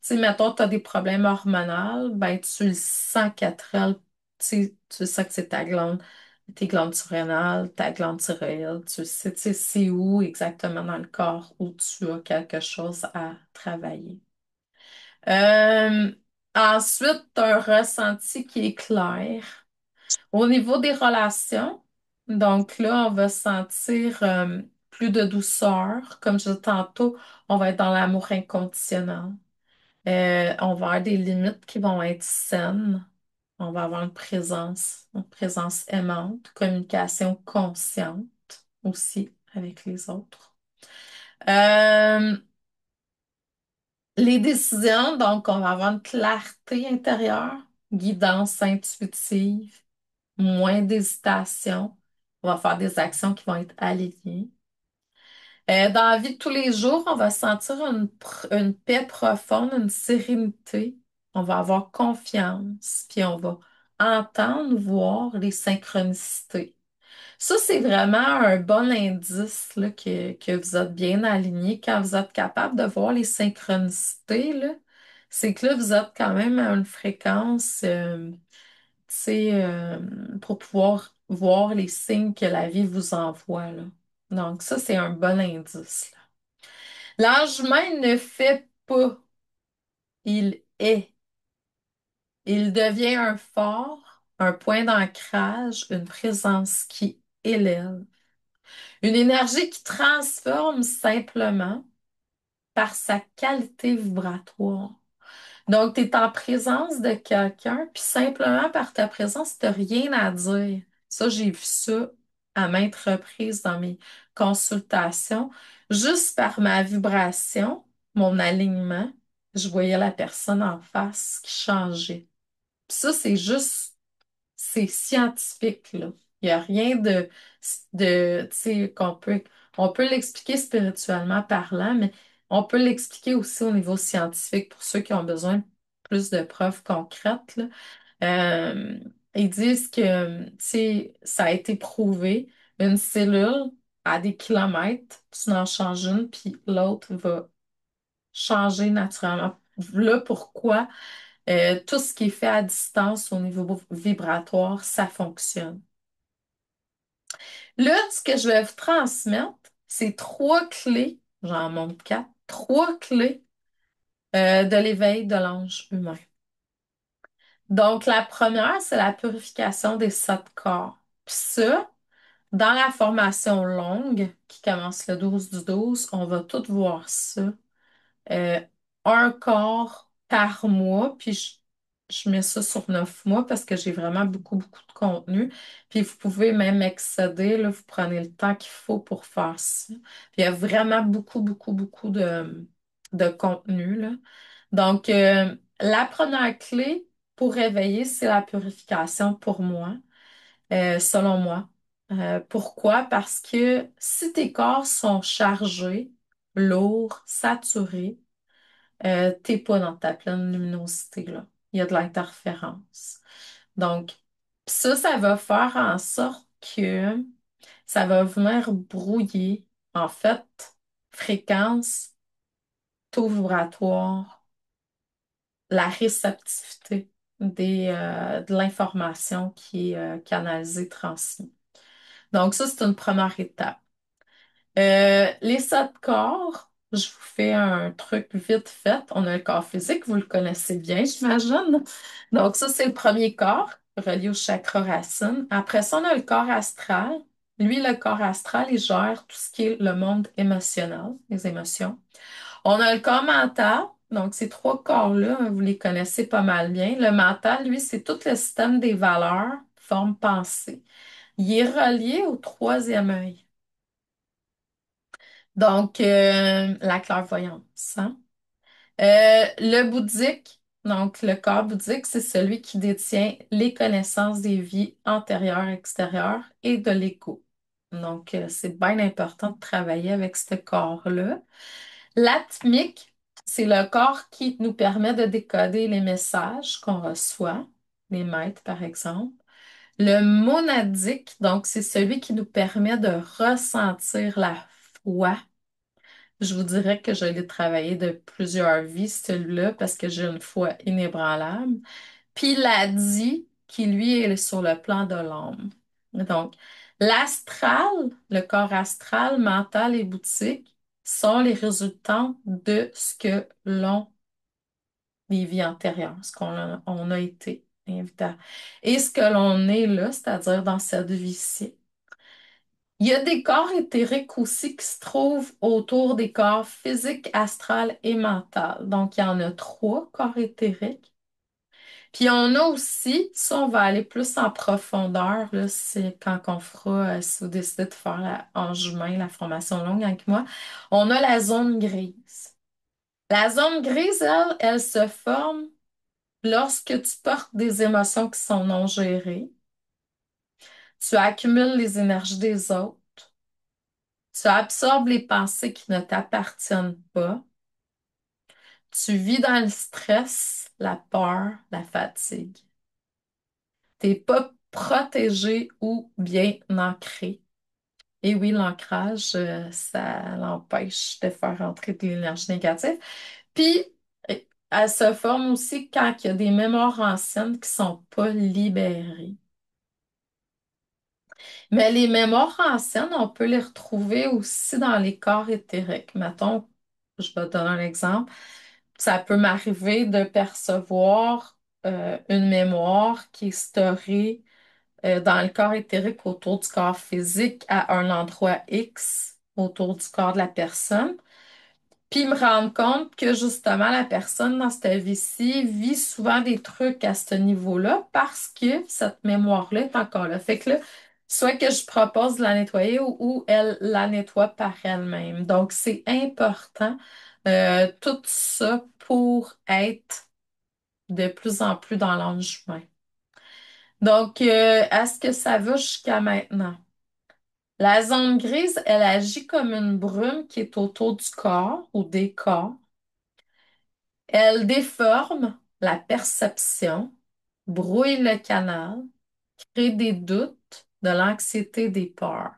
sais, mettons, tu as des problèmes hormonaux, ben, tu le sens qu'être elle, tu sais que c'est ta glande, tes glandes surrénales, ta glande thyroïde, tu sais, c'est où exactement dans le corps où tu as quelque chose à travailler. Euh, Ensuite, tu as un ressenti qui est clair. Au niveau des relations, donc là, on va sentir plus de douceur. Comme je disais tantôt, on va être dans l'amour inconditionnel. On va avoir des limites qui vont être saines. On va avoir une présence aimante, communication consciente aussi avec les autres. Euh, les décisions, donc on va avoir une clarté intérieure, guidance intuitive, moins d'hésitation. On va faire des actions qui vont être alignées. Dans la vie de tous les jours, on va sentir une paix profonde, une sérénité. On va avoir confiance, puis on va entendre, voir les synchronicités. Ça, c'est vraiment un bon indice là, que vous êtes bien aligné. Quand vous êtes capable de voir les synchronicités, là, c'est que là, vous êtes quand même à une fréquence, tu sais, pour pouvoir voir les signes que la vie vous envoie, là. Donc, ça, c'est un bon indice, là. L'âge humain ne fait pas, il est. Il devient un fort, un point d'ancrage, une présence qui élève. Une énergie qui transforme simplement par sa qualité vibratoire. Donc, tu es en présence de quelqu'un, puis simplement par ta présence, tu n'as rien à dire. Ça, j'ai vu ça à maintes reprises dans mes consultations. Juste par ma vibration, mon alignement, je voyais la personne en face qui changeait. Puis ça, c'est scientifique, là. Il n'y a rien tu sais, on peut l'expliquer spirituellement parlant, mais on peut l'expliquer aussi au niveau scientifique pour ceux qui ont besoin de plus de preuves concrètes, là. Euh, Ils disent que, tu sais, ça a été prouvé, une cellule à des kilomètres, tu en changes une, puis l'autre va changer naturellement. Là, pourquoi? Tout ce qui est fait à distance au niveau vibratoire, ça fonctionne. Là, ce que je vais vous transmettre, c'est trois clés, j'en montre quatre, trois clés de l'éveil de l'ange humain. Donc, la première, c'est la purification des sept corps. Puis ça, dans la formation longue, qui commence le 12 du 12, on va tout voir ça. euh, un corps par mois, puis je mets ça sur 9 mois parce que j'ai vraiment beaucoup, beaucoup de contenu. Puis vous pouvez même excéder, là, vous prenez le temps qu'il faut pour faire ça. Puis il y a vraiment beaucoup, beaucoup, beaucoup de contenu, là. Donc, la première clé pour réveiller, c'est la purification pour moi, selon moi. Pourquoi? Parce que si tes corps sont chargés, lourds, saturés, t'es pas dans ta pleine luminosité, là. Il y a de l'interférence. Donc, ça va faire en sorte que ça va venir brouiller, en fait, fréquence, taux vibratoire, la réceptivité de l'information qui est canalisée, transmise. Donc, ça, c'est une première étape. Les sept corps, je vous fais un truc vite fait. On a le corps physique, vous le connaissez bien, j'imagine. Donc, ça, c'est le premier corps, relié au chakra racine. Après ça, on a le corps astral. Lui, le corps astral, il gère tout ce qui est le monde émotionnel, les émotions. On a le corps mental. Donc, ces trois corps-là, vous les connaissez pas mal bien. Le mental, lui, c'est tout le système des valeurs, forme, pensée. Il est relié au troisième œil. Donc, la clairvoyance, hein. Le bouddhique, Donc, le corps bouddhique, c'est celui qui détient les connaissances des vies antérieures, extérieures et de l'ego. Donc, c'est bien important de travailler avec ce corps-là. L'atmique, c'est le corps qui nous permet de décoder les messages qu'on reçoit, les maîtres par exemple. Le monadique, donc, c'est celui qui nous permet de ressentir la foi. Je vous dirais que je l'ai travaillé de plusieurs vies, celui-là, parce que j'ai une foi inébranlable. Puis l'adi, qui lui est sur le plan de l'âme. Donc, l'astral, le corps astral, mental et boutique sont les résultats de ce que l'on, des vies antérieures, ce on a été invité et ce que l'on est là, c'est-à-dire dans cette vie-ci. Il y a des corps éthériques aussi qui se trouvent autour des corps physiques, astral et mental. Donc, il y en a trois corps éthériques. Puis on a aussi, ça, on va aller plus en profondeur, là, c'est quand on fera, si vous décidez de faire en juin la formation longue avec moi, on a la zone grise. La zone grise, elle se forme lorsque tu portes des émotions qui sont non gérées, tu accumules les énergies des autres, tu absorbes les pensées qui ne t'appartiennent pas, tu vis dans le stress, la peur, la fatigue. T'es pas protégé ou bien ancré. Et oui, l'ancrage, ça l'empêche de faire entrer de l'énergie négative. Puis, euh, elle se forme aussi quand il y a des mémoires anciennes qui sont pas libérées. Mais les mémoires anciennes, on peut les retrouver aussi dans les corps éthériques. Mettons, je vais te donner un exemple. Ça peut m'arriver de percevoir une mémoire qui est storée dans le corps éthérique autour du corps physique à un endroit X autour du corps de la personne. Puis me rendre compte que justement la personne dans cette vie-ci vit souvent des trucs à ce niveau-là parce que cette mémoire-là est encore là. Fait que là, soit que je propose de la nettoyer ou elle la nettoie par elle-même. Donc c'est important tout ça pour être de plus en plus dans l'ange humain. Donc, est-ce que ça va jusqu'à maintenant? La zone grise, elle agit comme une brume qui est autour du corps ou des corps. Elle déforme la perception, brouille le canal, crée des doutes, de l'anxiété, des peurs.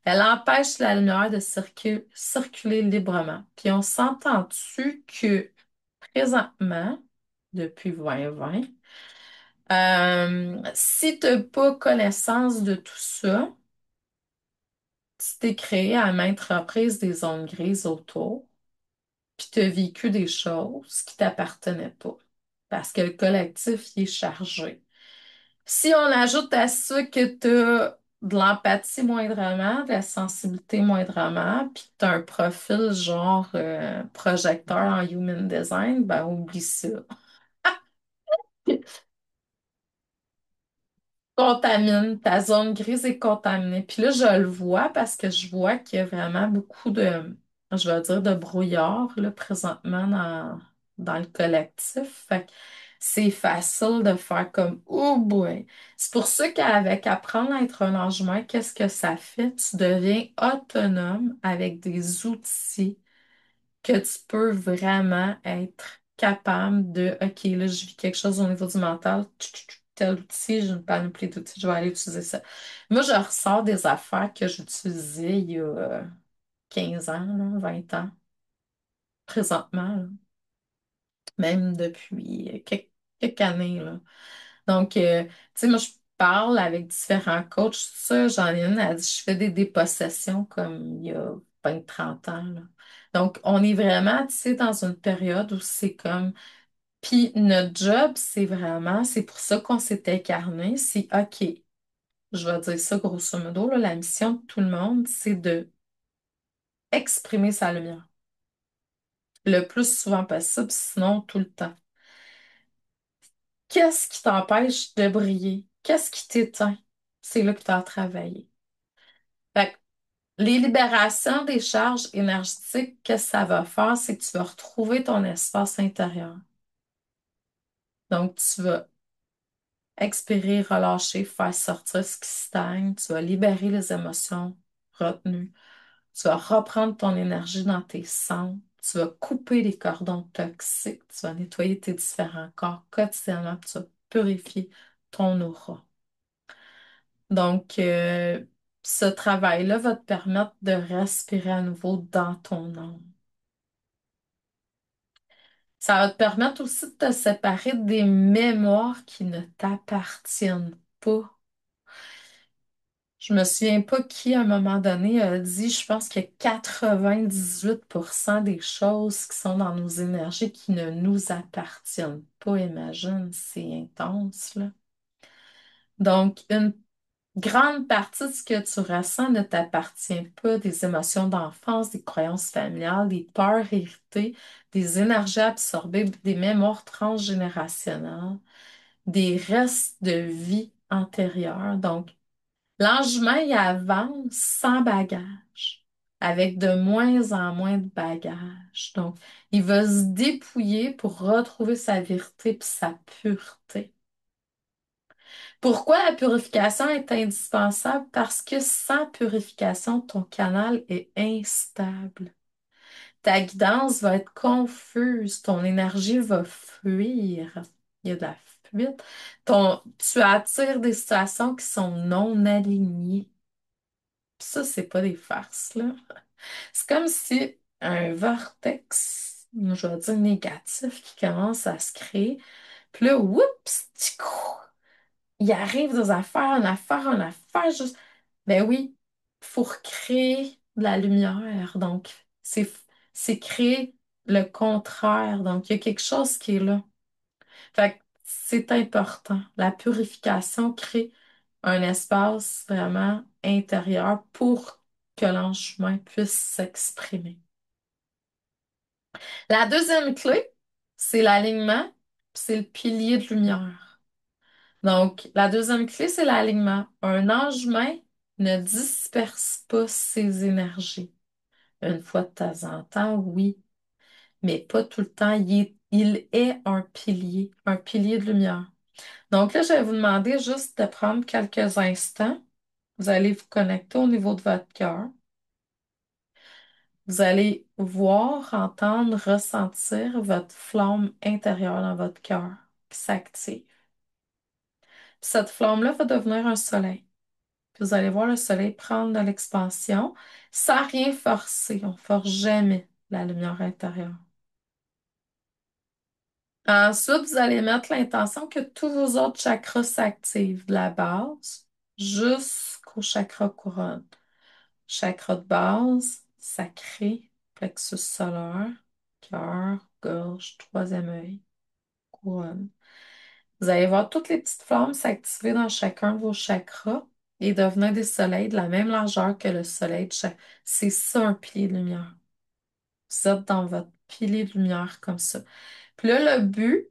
Elle empêche la lumière de circuler librement. Puis on s'entend-tu que présentement, depuis 2020, si tu n'as pas connaissance de tout ça, tu t'es créé à maintes reprises des zones grises autour, puis tu as vécu des choses qui t'appartenaient pas, parce que le collectif y est chargé. Si on ajoute à ça que tu as de l'empathie moindrement, de la sensibilité moindrement, puis que tu as un profil genre projecteur en human design, ben oublie ça. Contamine, ta zone grise est contaminée. Puis là, je le vois parce que je vois qu'il y a vraiment beaucoup de, je vais dire, de brouillard là, présentement dans le collectif. Fait que c'est facile de faire comme, oh boy. C'est pour ça qu'avec apprendre à être un ange humain, qu'est-ce que ça fait? Tu deviens autonome avec des outils que tu peux vraiment être capable de, OK, là, je vis quelque chose au niveau du mental, tel outil, j'ai une panoplie d'outils, je vais aller utiliser ça. Moi, je ressors des affaires que j'utilisais il y a 15 ans, là, 20 ans, présentement, là, même depuis quelques années, là. Donc, tu sais, moi, je parle avec différents coachs, tout ça. J'en ai une, elle dit, je fais des dépossessions comme il y a 20, 30 ans, là. Donc, on est vraiment, tu sais, dans une période où c'est comme... Puis notre job, c'est vraiment, c'est pour ça qu'on s'est incarné, c'est OK, je vais dire ça grosso modo, là, la mission de tout le monde, c'est de exprimer sa lumière le plus souvent possible, sinon tout le temps. Qu'est-ce qui t'empêche de briller? Qu'est-ce qui t'éteint? C'est là que tu as travaillé. Fait que les libérations des charges énergétiques, qu'est-ce que ça va faire? C'est que tu vas retrouver ton espace intérieur. Donc, tu vas expirer, relâcher, faire sortir ce qui stagne. Tu vas libérer les émotions retenues. Tu vas reprendre ton énergie dans tes centres. Tu vas couper les cordons toxiques. Tu vas nettoyer tes différents corps quotidiennement. Puis tu vas purifier ton aura. Donc, ce travail-là va te permettre de respirer à nouveau dans ton âme. Ça va te permettre aussi de te séparer des mémoires qui ne t'appartiennent pas. Je me souviens pas qui, à un moment donné, a dit, je pense qu'il y a 98% des choses qui sont dans nos énergies qui ne nous appartiennent pas. Imagine, c'est intense, là. Donc, une grande partie de ce que tu ressens ne t'appartient pas, des émotions d'enfance, des croyances familiales, des peurs héritées, des énergies absorbées, des mémoires transgénérationnelles, des restes de vie antérieure. Donc, l'ange humain, il avance sans bagage, avec de moins en moins de bagages. Donc, il va se dépouiller pour retrouver sa vérité et sa pureté. Pourquoi la purification est indispensable? Parce que sans purification, ton canal est instable. Ta guidance va être confuse, ton énergie va fuir. Il y a de la fuite. Tu attires des situations qui sont non alignées. Puis ça, c'est pas des farces, là. C'est comme si un vortex, je vais dire négatif, qui commence à se créer. Puis là, oups, il arrive des affaires, une affaire, juste. Ben oui, pour créer de la lumière. Donc, c'est créer le contraire. Donc, il y a quelque chose qui est là. Fait que c'est important. La purification crée un espace vraiment intérieur pour que l'ange humain puisse s'exprimer. La deuxième clé, c'est l'alignement, puis c'est le pilier de lumière. Donc, la deuxième clé, c'est l'alignement. Un ange humain ne disperse pas ses énergies. Une fois de temps en temps, oui, mais pas tout le temps. Il est un pilier de lumière. Donc là, je vais vous demander juste de prendre quelques instants. Vous allez vous connecter au niveau de votre cœur. Vous allez voir, entendre, ressentir votre flamme intérieure dans votre cœur qui s'active. Puis cette flamme-là va devenir un soleil. Puis vous allez voir le soleil prendre de l'expansion sans rien forcer. On ne force jamais la lumière intérieure. Ensuite, vous allez mettre l'intention que tous vos autres chakras s'activent, de la base jusqu'au chakra couronne. Chakra de base, sacré, plexus solaire, cœur, gorge, troisième œil, couronne. Vous allez voir toutes les petites flammes s'activer dans chacun de vos chakras et devenir des soleils de la même largeur que le soleil de chaque. C'est ça un pilier de lumière. Vous êtes dans votre pilier de lumière comme ça. Puis là, le but,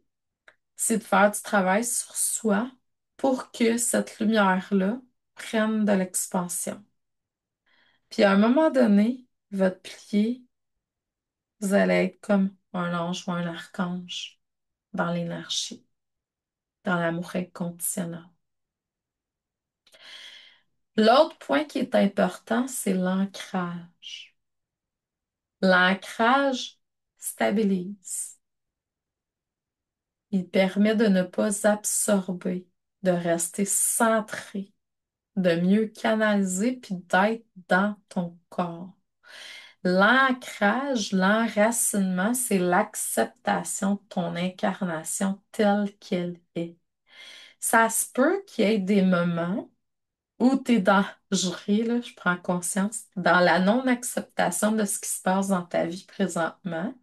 c'est de faire du travail sur soi pour que cette lumière-là prenne de l'expansion. Puis à un moment donné, votre pilier, vous allez être comme un ange ou un archange dans l'énergie, dans l'amour inconditionnel. L'autre point qui est important, c'est l'ancrage. L'ancrage stabilise. Il permet de ne pas absorber, de rester centré, de mieux canaliser puis d'être dans ton corps. L'ancrage, l'enracinement, c'est l'acceptation de ton incarnation telle qu'elle est. Ça se peut qu'il y ait des moments où tu es dans, je prends conscience, dans la non-acceptation de ce qui se passe dans ta vie présentement.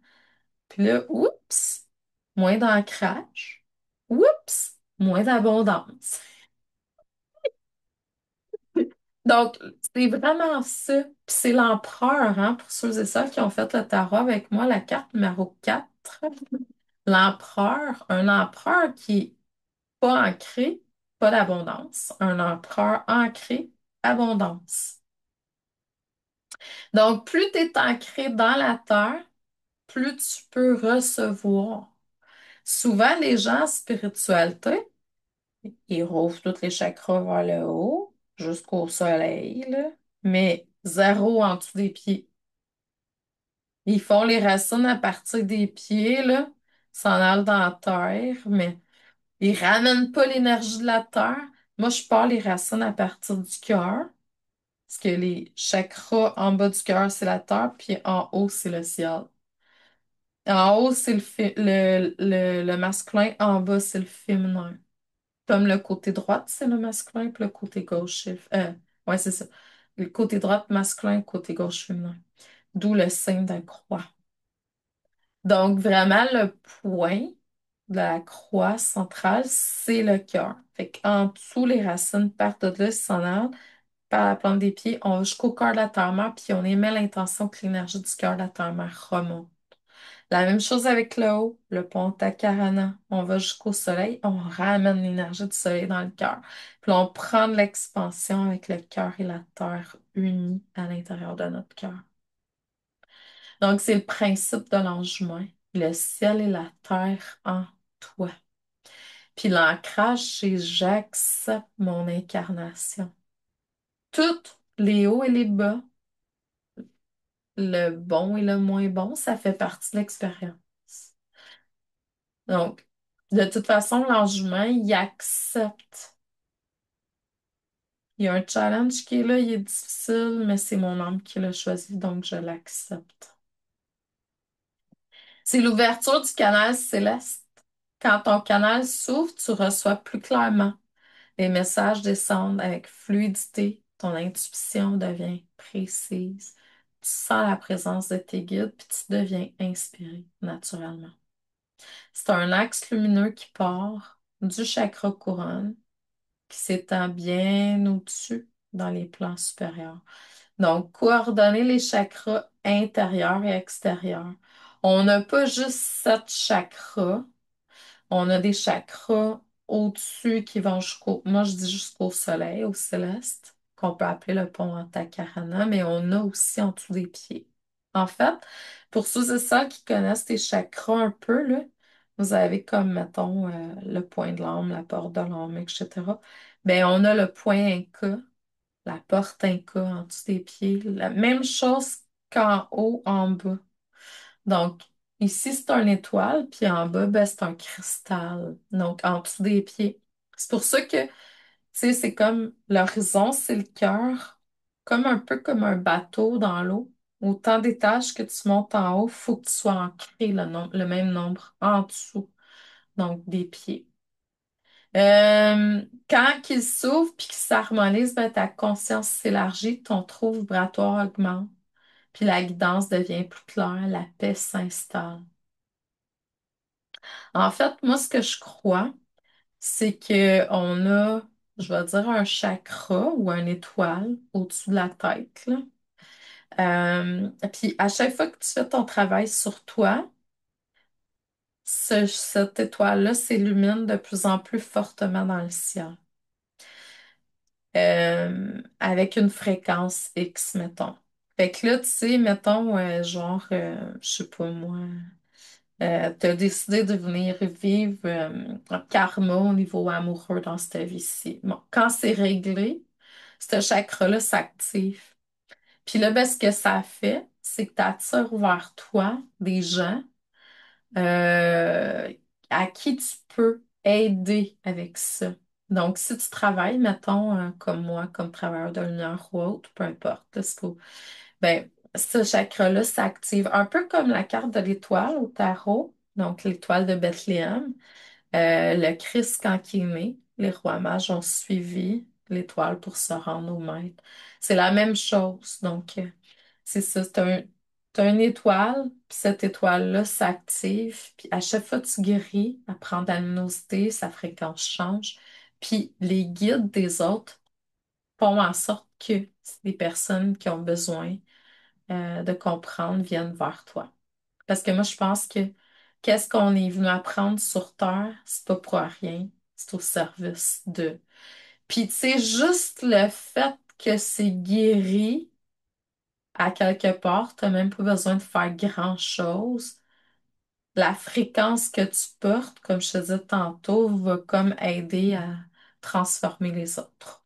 Puis là, oups, moins d'ancrage. Oups, moins d'abondance. Donc, c'est vraiment ça. Puis c'est l'empereur, hein, pour ceux et celles qui ont fait le tarot avec moi, la carte numéro 4. L'empereur, un empereur qui est pas ancré, pas d'abondance. Un empereur ancré, abondance. Donc, plus tu es ancré dans la terre, plus tu peux recevoir. Souvent, les gens en spiritualité, ils rouvrent tous les chakras vers le haut, jusqu'au soleil, là, mais zéro en dessous des pieds. Ils font les racines à partir des pieds, là, s'en allent dans la terre, mais ils ramènent pas l'énergie de la terre. Moi, je pars les racines à partir du cœur, parce que les chakras en bas du cœur, c'est la terre, puis en haut, c'est le ciel. En haut, c'est le masculin, en bas, c'est le féminin. Comme le côté droit, c'est le masculin, puis le côté gauche, ouais, c'est ça. Le côté droit masculin, côté gauche féminin. D'où le signe de croix. Donc, vraiment, le point de la croix centrale, c'est le cœur. Fait qu'en dessous, les racines partent de là, s'en allent par la plante des pieds, on va jusqu'au cœur de la terre-mère, puis on émet l'intention que l'énergie du cœur de la terre-mère remonte. La même chose avec le haut, le pont Takarana. On va jusqu'au soleil, on ramène l'énergie du soleil dans le cœur. Puis là, on prend de l'expansion avec le cœur et la terre unis à l'intérieur de notre cœur. Donc, c'est le principe de l'ange humain. Le ciel et la terre en toi. Puis l'ancrage, c'est j'accepte mon incarnation. Toutes les hauts et les bas, le bon et le moins bon, ça fait partie de l'expérience. Donc, de toute façon, l'ange humain, il accepte. Il y a un challenge qui est là, il est difficile, mais c'est mon âme qui l'a choisi, donc je l'accepte. C'est l'ouverture du canal céleste. Quand ton canal s'ouvre, tu reçois plus clairement. Les messages descendent avec fluidité. Ton intuition devient précise. Tu sens la présence de tes guides, puis tu deviens inspiré naturellement. C'est un axe lumineux qui part du chakra couronne, qui s'étend bien au-dessus dans les plans supérieurs. Donc, coordonner les chakras intérieurs et extérieurs. On n'a pas juste 7 chakras, on a des chakras au-dessus qui vont jusqu'au, moi je dis jusqu'au soleil, au céleste, qu'on peut appeler le pont Antakarana, mais on a aussi en dessous des pieds. En fait, pour ceux et celles qui connaissent les chakras un peu, là, vous avez comme, mettons, le point de l'âme, la porte de l'âme, etc. Ben, on a le point Inca, la porte Inca en dessous des pieds. La même chose qu'en haut, en bas. Donc, ici, c'est une étoile, puis en bas, ben, c'est un cristal. Donc, en dessous des pieds. C'est pour ça que, tu sais, c'est comme l'horizon, c'est le cœur, comme un peu comme un bateau dans l'eau. Autant d'étages que tu montes en haut, il faut que tu sois ancré le même nombre en dessous, donc des pieds. Quand qu'il s'ouvre puis qu'il s'harmonise, ben, ta conscience s'élargit, ton trou vibratoire augmente, puis la guidance devient plus claire, la paix s'installe. En fait, moi, ce que je crois, c'est que on a, je vais dire, un chakra ou une étoile au-dessus de la tête, là. Puis à chaque fois que tu fais ton travail sur toi, cette étoile-là s'illumine de plus en plus fortement dans le ciel. Avec une fréquence X, mettons. Fait que là, tu sais, mettons, genre, je sais pas moi, tu as décidé de venir vivre un karma au niveau amoureux dans cette vie-ci. Bon, quand c'est réglé, ce chakra-là s'active. Puis là, ben, ce que ça fait, c'est que tu attires vers toi des gens euh, à qui tu peux aider avec ça. Donc, si tu travailles, mettons, comme moi, comme travailleur de lumière ou autre, peu importe, là, ben, ce chakra-là s'active un peu comme la carte de l'étoile au tarot, donc l'étoile de Bethléem. Le Christ, quand il est né, les rois mages ont suivi l'étoile pour se rendre au maître. C'est la même chose. Donc, c'est ça, t'as une étoile, puis cette étoile-là s'active, puis à chaque fois que tu guéris, elle prend de la luminosité, sa fréquence change, puis les guides des autres font en sorte que les personnes qui ont besoin de comprendre viennent vers toi. Parce que moi, je pense que qu'est-ce qu'on est venu apprendre sur Terre, c'est pas pour rien, c'est au service de. Puis, tu sais, juste le fait que c'est guéri à quelque part, t'as même pas besoin de faire grand-chose. la fréquence que tu portes, comme je te disais tantôt, va comme aider à transformer les autres.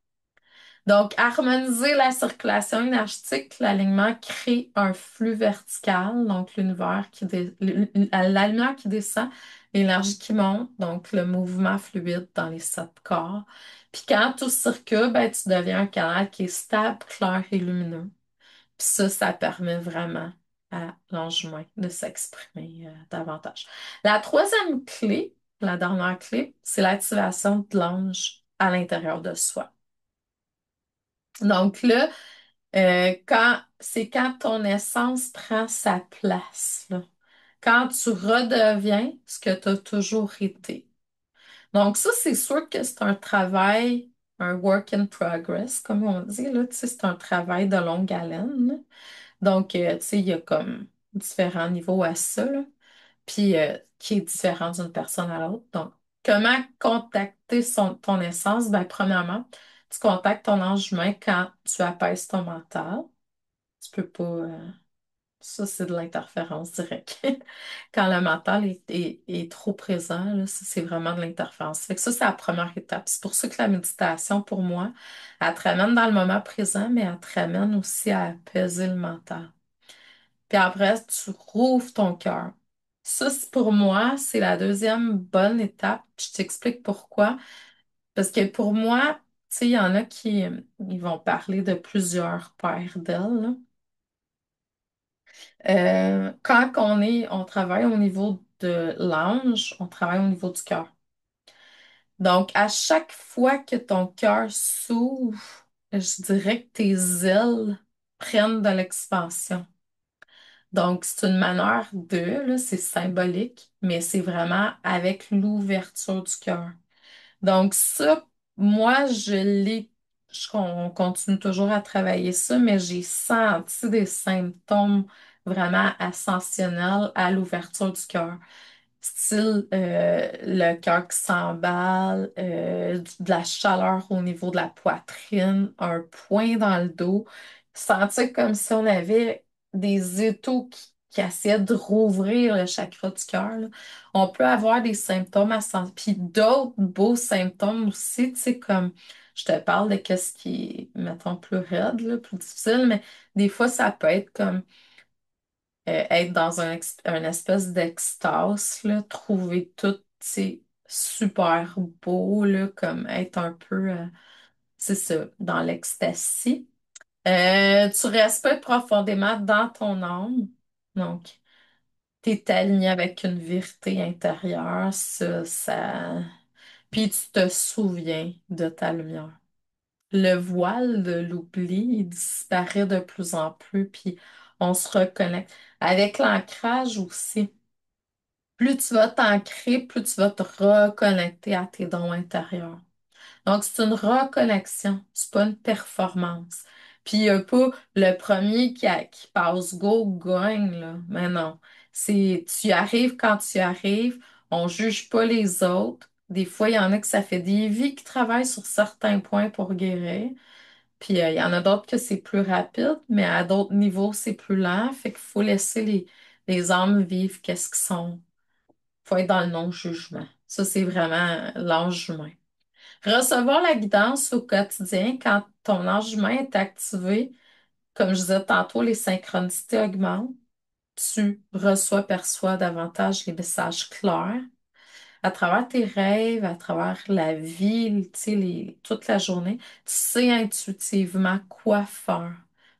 Donc, harmoniser la circulation énergétique, l'alignement crée un flux vertical, donc l'univers la lumière qui descend, l'énergie qui monte, donc le mouvement fluide dans les sept corps. Puis quand tout circule, ben, tu deviens un canal qui est stable, clair et lumineux. Puis ça permet vraiment à l'ange humain de s'exprimer davantage. La troisième clé, la dernière clé, c'est l'activation de l'ange à l'intérieur de soi. Donc là, c'est quand ton essence prend sa place, là. Quand tu redeviens ce que tu as toujours été. Donc ça, c'est sûr que c'est un travail, un work in progress, comme on dit, là. Tu sais, c'est un travail de longue haleine, là. Donc, tu sais, il y a comme différents niveaux à ça, là. Puis qui est différent d'une personne à l'autre. Donc, comment contacter ton essence? Ben, premièrement, tu contactes ton ange humain quand tu apaises ton mental. Tu peux pas. Ça, c'est de l'interférence directe. Quand le mental est trop présent, là, ça, c'est vraiment de l'interférence. Fait que ça, c'est la première étape. C'est pour ça que la méditation, pour moi, elle te ramène dans le moment présent, mais elle te ramène aussi à apaiser le mental. Puis après, tu rouvres ton cœur. Ça, pour moi, c'est la deuxième bonne étape. Je t'explique pourquoi. Parce que pour moi, tu sais, il y en a qui ils vont parler de plusieurs paires d'ailes, là. Quand on travaille au niveau de l'ange, on travaille au niveau du cœur. Donc, à chaque fois que ton cœur s'ouvre, je dirais que tes ailes prennent de l'expansion. Donc, c'est une manière là, c'est symbolique, mais c'est vraiment avec l'ouverture du cœur. Donc, ça, moi, on continue toujours à travailler ça, mais j'ai senti des symptômes vraiment ascensionnels à l'ouverture du cœur. Style le cœur qui s'emballe, de la chaleur au niveau de la poitrine, un point dans le dos. Sentir comme si on avait des étaux qui essayaient de rouvrir le chakra du cœur, là. On peut avoir des symptômes puis d'autres beaux symptômes aussi, tu sais, comme je te parle de qu'est-ce qui est, mettons, plus raide, là, plus difficile, mais des fois, ça peut être comme être dans un espèce d'extase, là, trouver tout, tu sais, super beau, là, comme être un peu, c'est ça, dans l'ecstasy. Tu respectes profondément dans ton âme. Donc, tu es aligné avec une vérité intérieure, ça. Puis tu te souviens de ta lumière. Le voile de l'oubli, il disparaît de plus en plus, puis on se reconnecte. Avec l'ancrage aussi, plus tu vas t'ancrer, plus tu vas te reconnecter à tes dons intérieurs. Donc, c'est une reconnexion, c'est pas une performance. Puis, il n'y a pas le premier qui passe go, gagne, là. Mais non. Tu arrives quand tu arrives, on juge pas les autres. Des fois, il y en a que ça fait des vies qui travaillent sur certains points pour guérir. Puis, il y en a d'autres que c'est plus rapide, mais à d'autres niveaux, c'est plus lent. Fait qu'il faut laisser les âmes vivre qu'est-ce qu'ils sont. Faut être dans le non-jugement. Ça, c'est vraiment l'ange humain. Recevoir la guidance au quotidien quand ton ange humain est activé, comme je disais tantôt, les synchronicités augmentent. Tu reçois, perçois davantage les messages clairs à travers tes rêves, à travers la vie, tu sais, toute la journée. Tu sais intuitivement quoi faire.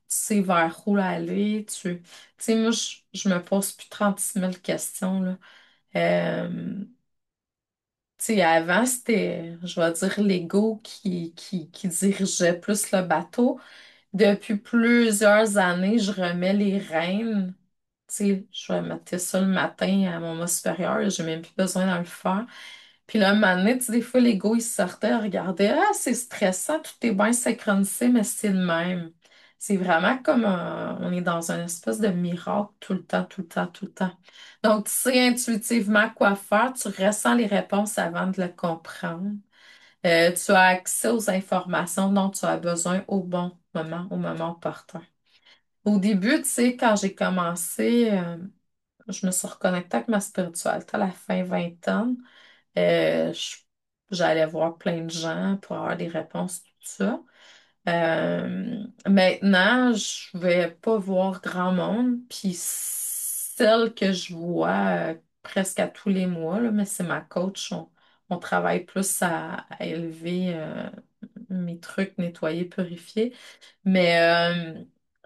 Tu sais vers où aller. Tu sais, moi, je me pose plus 36 000 questions, là. Euh, Tu sais, avant, c'était, je vais dire, l'ego qui dirigeait plus le bateau. Depuis plusieurs années, je remets les rênes. Tu sais, je remettais ça le matin à mon moi supérieur. J'ai même plus besoin d'en le faire. Puis là, un moment donné, tu sais, des fois, l'ego, il sortait, regardait. Ah, c'est stressant, tout est bien synchronisé, mais c'est le même. C'est vraiment comme on est dans une espèce de miracle tout le temps, tout le temps, tout le temps. Donc, tu sais intuitivement quoi faire, tu ressens les réponses avant de le comprendre. Tu as accès aux informations dont tu as besoin au bon moment, au moment opportun. Au début, tu sais, quand j'ai commencé, je me suis reconnectée avec ma spiritualité à la fin vingtaine. Euh, je- J'allais voir plein de gens pour avoir des réponses, tout ça. Maintenant, je vais pas voir grand monde, puis celle que je vois presque à tous les mois, là, mais c'est ma coach. On travaille plus à élever mes trucs, nettoyer, purifier. Mais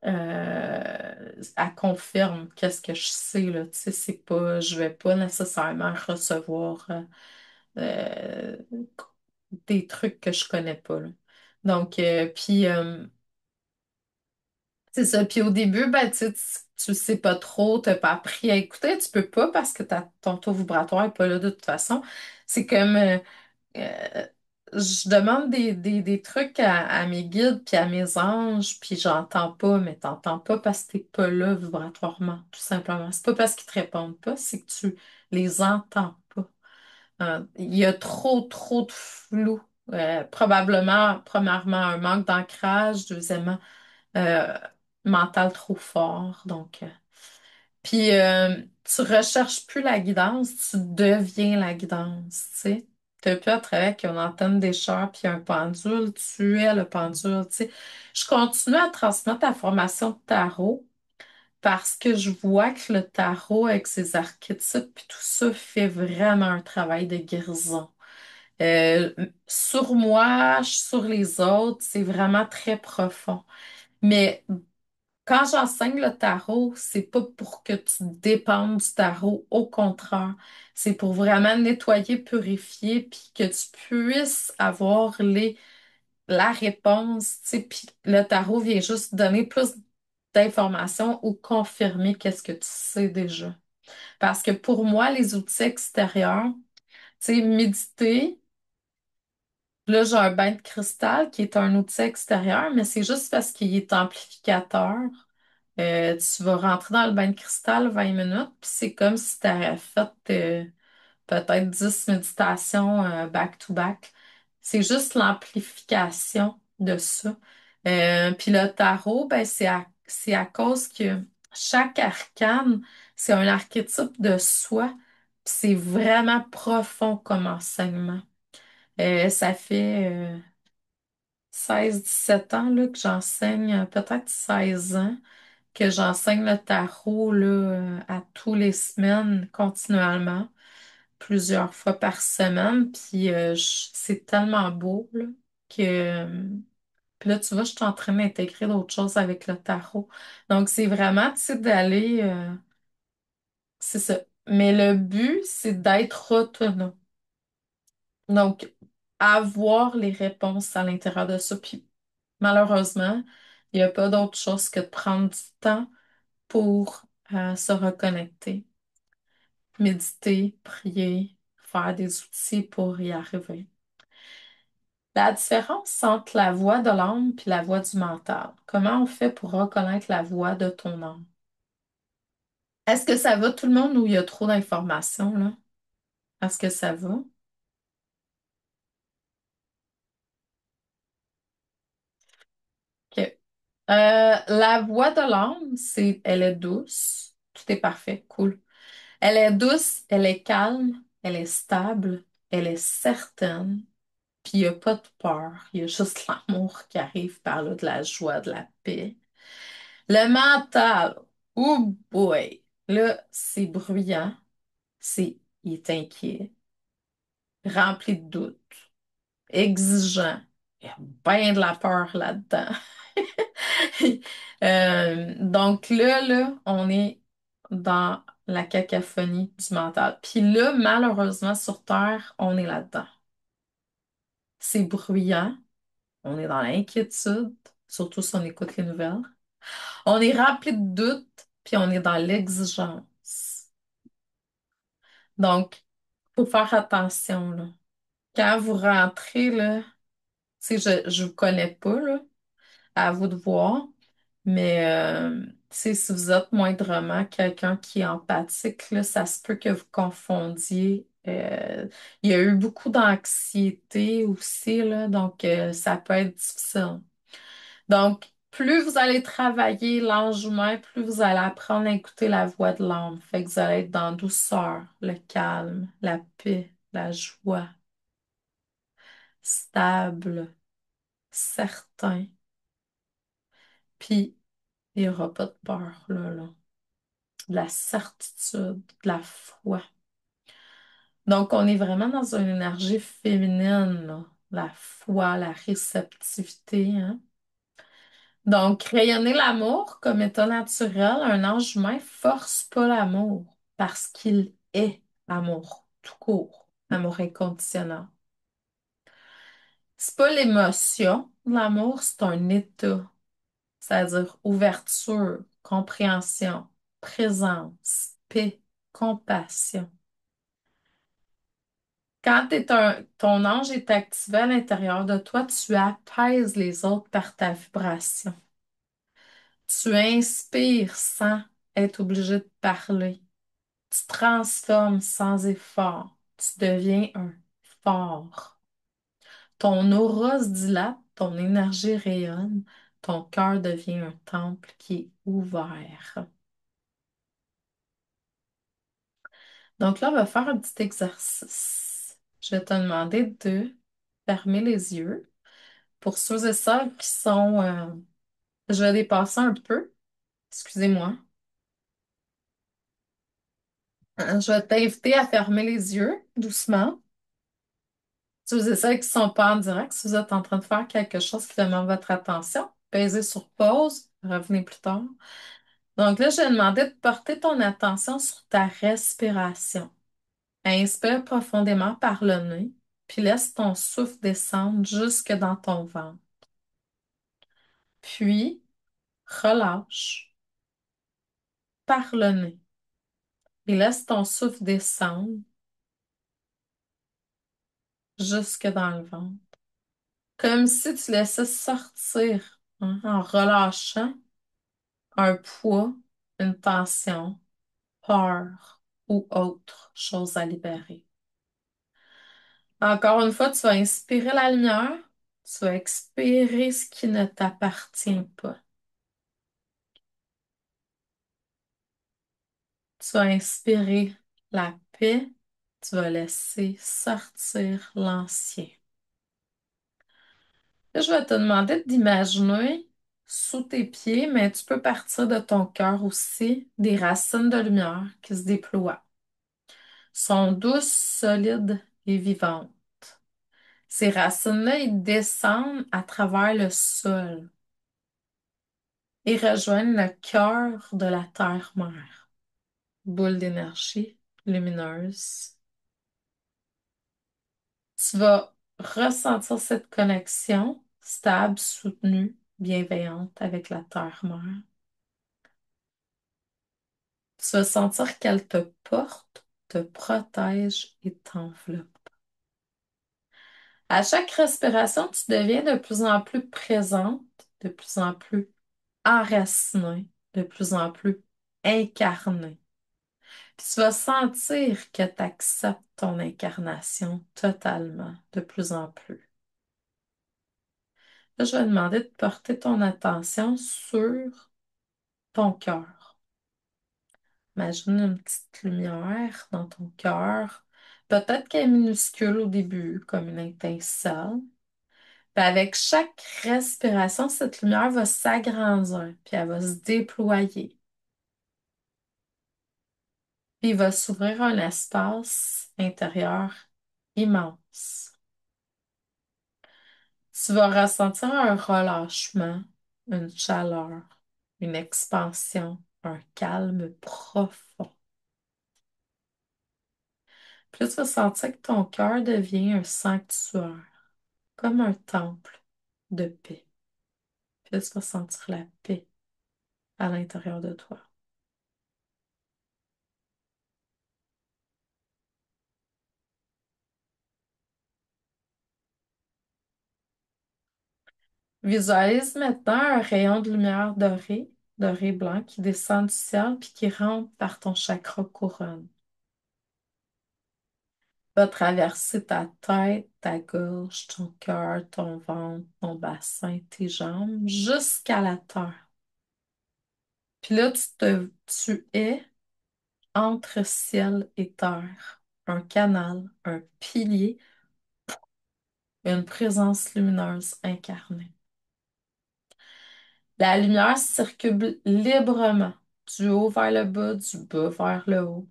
elle confirme qu'est-ce que je sais, là. Tu sais, c'est pas, je vais pas nécessairement recevoir euh, des trucs que je connais pas, là. Donc, c'est ça. Puis au début, ben, tu sais pas trop, t'as pas appris à écouter, tu peux pas parce que ton taux vibratoire est pas là de toute façon. C'est comme, euh, je demande des trucs à mes guides puis à mes anges, puis j'entends pas, mais t'entends pas parce que t'es pas là vibratoirement, tout simplement. C'est pas parce qu'ils te répondent pas, c'est que tu les entends pas. Il y a trop de flou. Probablement, premièrement, un manque d'ancrage, deuxièmement, euh, mental trop fort. Donc, puis tu recherches plus la guidance, tu deviens la guidance, tu sais. T'as plus à travailler avec une antenne d'écheur puis un pendule, tu es le pendule, tu sais. Je continue à transmettre la formation de tarot parce que je vois que le tarot avec ses archétypes puis tout ça fait vraiment un travail de guérison. Euh, sur moi, sur les autres, c'est vraiment très profond. Mais quand j'enseigne le tarot, c'est pas pour que tu dépendes du tarot, au contraire, c'est pour vraiment nettoyer, purifier, puis que tu puisses avoir la réponse, tu sais, puis le tarot vient juste donner plus d'informations ou confirmer qu'est-ce que tu sais déjà. Parce que pour moi, les outils extérieurs, tu sais, méditer, là, j'ai un bain de cristal qui est un outil extérieur, mais c'est juste parce qu'il est amplificateur. Tu vas rentrer dans le bain de cristal 20 minutes, puis c'est comme si tu avais fait peut-être 10 méditations back-to-back. C'est juste l'amplification de ça. Puis le tarot, ben, c'est à cause que chaque arcane, c'est un archétype de soi, puis c'est vraiment profond comme enseignement. Ça fait 16-17 ans là, que j'enseigne, peut-être 16 ans que j'enseigne le tarot là, à tous les semaines, continuellement, plusieurs fois par semaine. Puis c'est tellement beau là, que... puis là, tu vois, je suis en train d'intégrer d'autres choses avec le tarot. Donc, c'est vraiment, tu sais, d'aller... c'est ça. Mais le but, c'est d'être autonome. Donc, avoir les réponses à l'intérieur de ça. Puis, malheureusement, il n'y a pas d'autre chose que de prendre du temps pour se reconnecter, méditer, prier, faire des outils pour y arriver. La différence entre la voix de l'âme et la voix du mental. Comment on fait pour reconnaître la voix de ton âme? Est-ce que ça va tout le monde ou il y a trop d'informations là? Est-ce que ça va? OK. La voix de l'âme, elle est douce. Tout est parfait, cool. Elle est douce, elle est calme, elle est stable, elle est certaine. Puis il n'y a pas de peur, il y a juste l'amour qui arrive par là, de la joie, de la paix. Le mental, oh boy, là, c'est bruyant, il est inquiet, rempli de doutes, exigeant. Il y a bien de la peur là-dedans. Donc on est dans la cacophonie du mental. Puis là, malheureusement, sur Terre, on est là-dedans. C'est bruyant. On est dans l'inquiétude, surtout si on écoute les nouvelles. On est rempli de doutes, puis on est dans l'exigence. Donc, faut faire attention, là. Quand vous rentrez, là, tu sais, je vous connais pas, là, à vous de voir, mais, tu sais, si vous êtes moindrement quelqu'un qui est empathique, là, ça se peut que vous confondiez. Il y a eu beaucoup d'anxiété aussi, là, donc ça peut être difficile. Donc, plus vous allez travailler l'ange humain, plus vous allez apprendre à écouter la voix de l'âme. Fait que vous allez être dans la douceur, le calme, la paix, la joie, stable, certain. Puis, il n'y aura pas de peur, là. De la certitude, de la foi. Donc, on est vraiment dans une énergie féminine, là. La foi, la réceptivité, hein. Donc, rayonner l'amour comme état naturel, un ange humain force pas l'amour parce qu'il est amour, tout court, amour inconditionnel. C'est pas l'émotion de l'amour, c'est un état, c'est-à-dire ouverture, compréhension, présence, paix, compassion. Quand ton ange est activé à l'intérieur de toi, tu apaises les autres par ta vibration. Tu inspires sans être obligé de parler. Tu transformes sans effort. Tu deviens un phare. Ton aura se dilate, ton énergie rayonne, ton cœur devient un temple qui est ouvert. Donc là, on va faire un petit exercice. Je vais te demander de fermer les yeux. Pour ceux et celles qui sont... je vais dépasser un peu. Excusez-moi. Je vais t'inviter à fermer les yeux doucement. Ceux et celles qui ne sont pas en direct, si vous êtes en train de faire quelque chose qui demande votre attention, pesez sur pause, revenez plus tard. Donc là, je vais demander de porter ton attention sur ta respiration. Inspire profondément par le nez, puis laisse ton souffle descendre jusque dans ton ventre. Puis, relâche par le nez et laisse ton souffle descendre jusque dans le ventre. Comme si tu laissais sortir, hein, en relâchant un poids, une tension, peur ou autre chose à libérer. Encore une fois, tu vas inspirer la lumière, tu vas expirer ce qui ne t'appartient pas. Tu vas inspirer la paix, tu vas laisser sortir l'ancien. Là, je vais te demander d'imaginer sous tes pieds, mais tu peux partir de ton cœur aussi, des racines de lumière qui se déploient. Sont douces, solides et vivantes. Ces racines-là, ils descendent à travers le sol et rejoignent le cœur de la terre-mère. Boule d'énergie lumineuse. Tu vas ressentir cette connexion stable, soutenue, bienveillante avec la terre-mère. Tu vas sentir qu'elle te porte, te protège et t'enveloppe. À chaque respiration, tu deviens de plus en plus présente, de plus en plus enracinée, de plus en plus incarnée. Puis tu vas sentir que tu acceptes ton incarnation totalement, de plus en plus. Là, je vais demander de porter ton attention sur ton cœur. Imagine une petite lumière dans ton cœur. Peut-être qu'elle est minuscule au début, comme une étincelle. Puis avec chaque respiration, cette lumière va s'agrandir, puis elle va se déployer. Puis il va s'ouvrir un espace intérieur immense. Tu vas ressentir un relâchement, une chaleur, une expansion, un calme profond. Puis là, tu vas sentir que ton cœur devient un sanctuaire, comme un temple de paix. Puis là, tu vas sentir la paix à l'intérieur de toi. Visualise maintenant un rayon de lumière dorée, doré blanc, qui descend du ciel puis qui rentre par ton chakra couronne. Va traverser ta tête, ta gorge, ton cœur, ton ventre, ton bassin, tes jambes, jusqu'à la terre. Puis là, tu es entre ciel et terre, un canal, un pilier, une présence lumineuse incarnée. La lumière circule librement, du haut vers le bas, du bas vers le haut.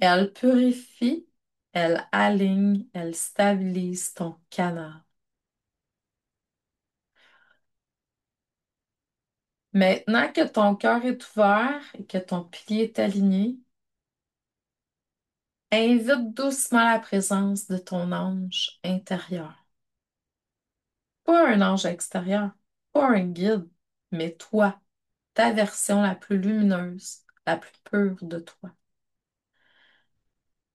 Elle purifie, elle aligne, elle stabilise ton canal. Maintenant que ton cœur est ouvert et que ton pilier est aligné, invite doucement la présence de ton ange intérieur. Pas un ange extérieur, pas un guide, mais toi, ta version la plus lumineuse, la plus pure de toi.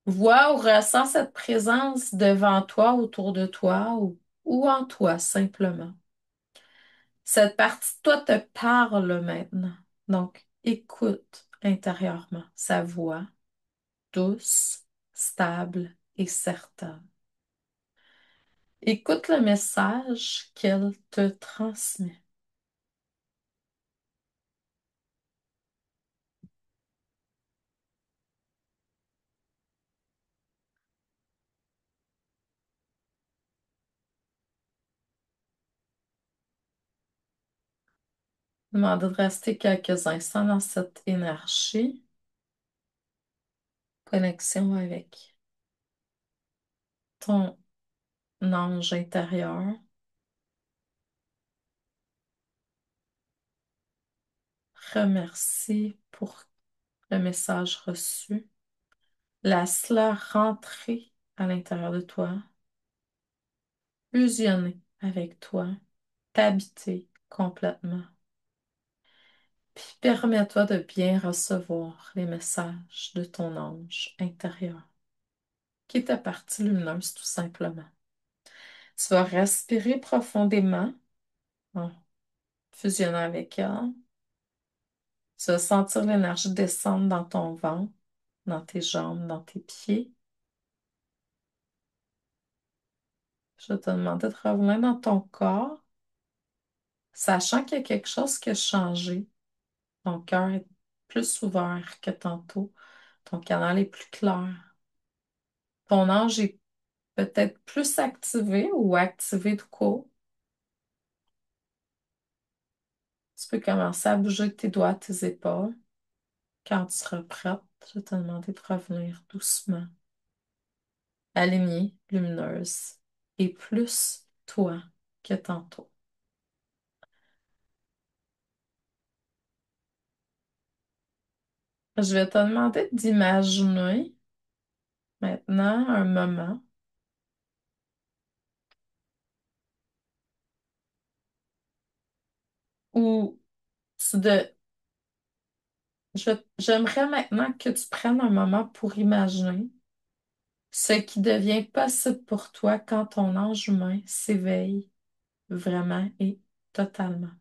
Vois ou ressens cette présence devant toi, autour de toi ou en toi simplement. Cette partie de toi te parle maintenant. Donc, écoute intérieurement sa voix douce, stable et certaine. Écoute le message qu'elle te transmet. Demande de rester quelques instants dans cette énergie, connexion avec ton ange intérieur. Remercie pour le message reçu. Laisse-le rentrer à l'intérieur de toi, fusionner avec toi, t'habiter complètement. Puis permets-toi de bien recevoir les messages de ton ange intérieur, qui est ta partie lumineuse tout simplement. Tu vas respirer profondément en fusionnant avec elle. Tu vas sentir l'énergie descendre dans ton ventre, dans tes jambes, dans tes pieds. Je vais te demander de revenir dans ton corps, sachant qu'il y a quelque chose qui a changé. Ton cœur est plus ouvert que tantôt. Ton canal est plus clair. Ton ange est peut-être plus activé ou activé de court. Tu peux commencer à bouger tes doigts, tes épaules. Quand tu seras prête, je vais te demander de revenir doucement, alignée, lumineuse et plus toi que tantôt. Je vais te demander d'imaginer maintenant un moment où tu de... j'aimerais maintenant que tu prennes un moment pour imaginer ce qui devient possible pour toi quand ton ange humain s'éveille vraiment et totalement.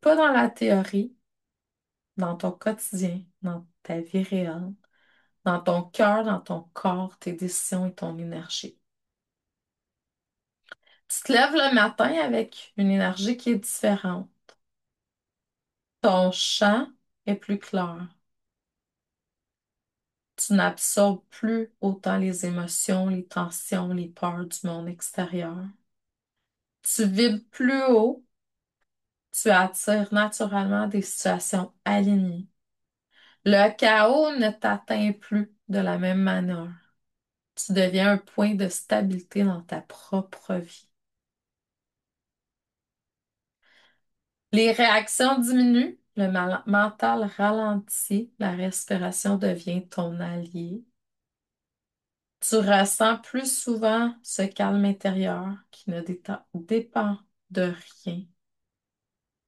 Pas dans la théorie, dans ton quotidien, dans ta vie réelle, dans ton cœur, dans ton corps, tes décisions et ton énergie. Tu te lèves le matin avec une énergie qui est différente. Ton champ est plus clair. Tu n'absorbes plus autant les émotions, les tensions, les peurs du monde extérieur. Tu vibres plus haut. Tu attires naturellement des situations alignées. Le chaos ne t'atteint plus de la même manière. Tu deviens un point de stabilité dans ta propre vie. Les réactions diminuent, le mental ralentit, la respiration devient ton allié. Tu ressens plus souvent ce calme intérieur qui ne dépend de rien.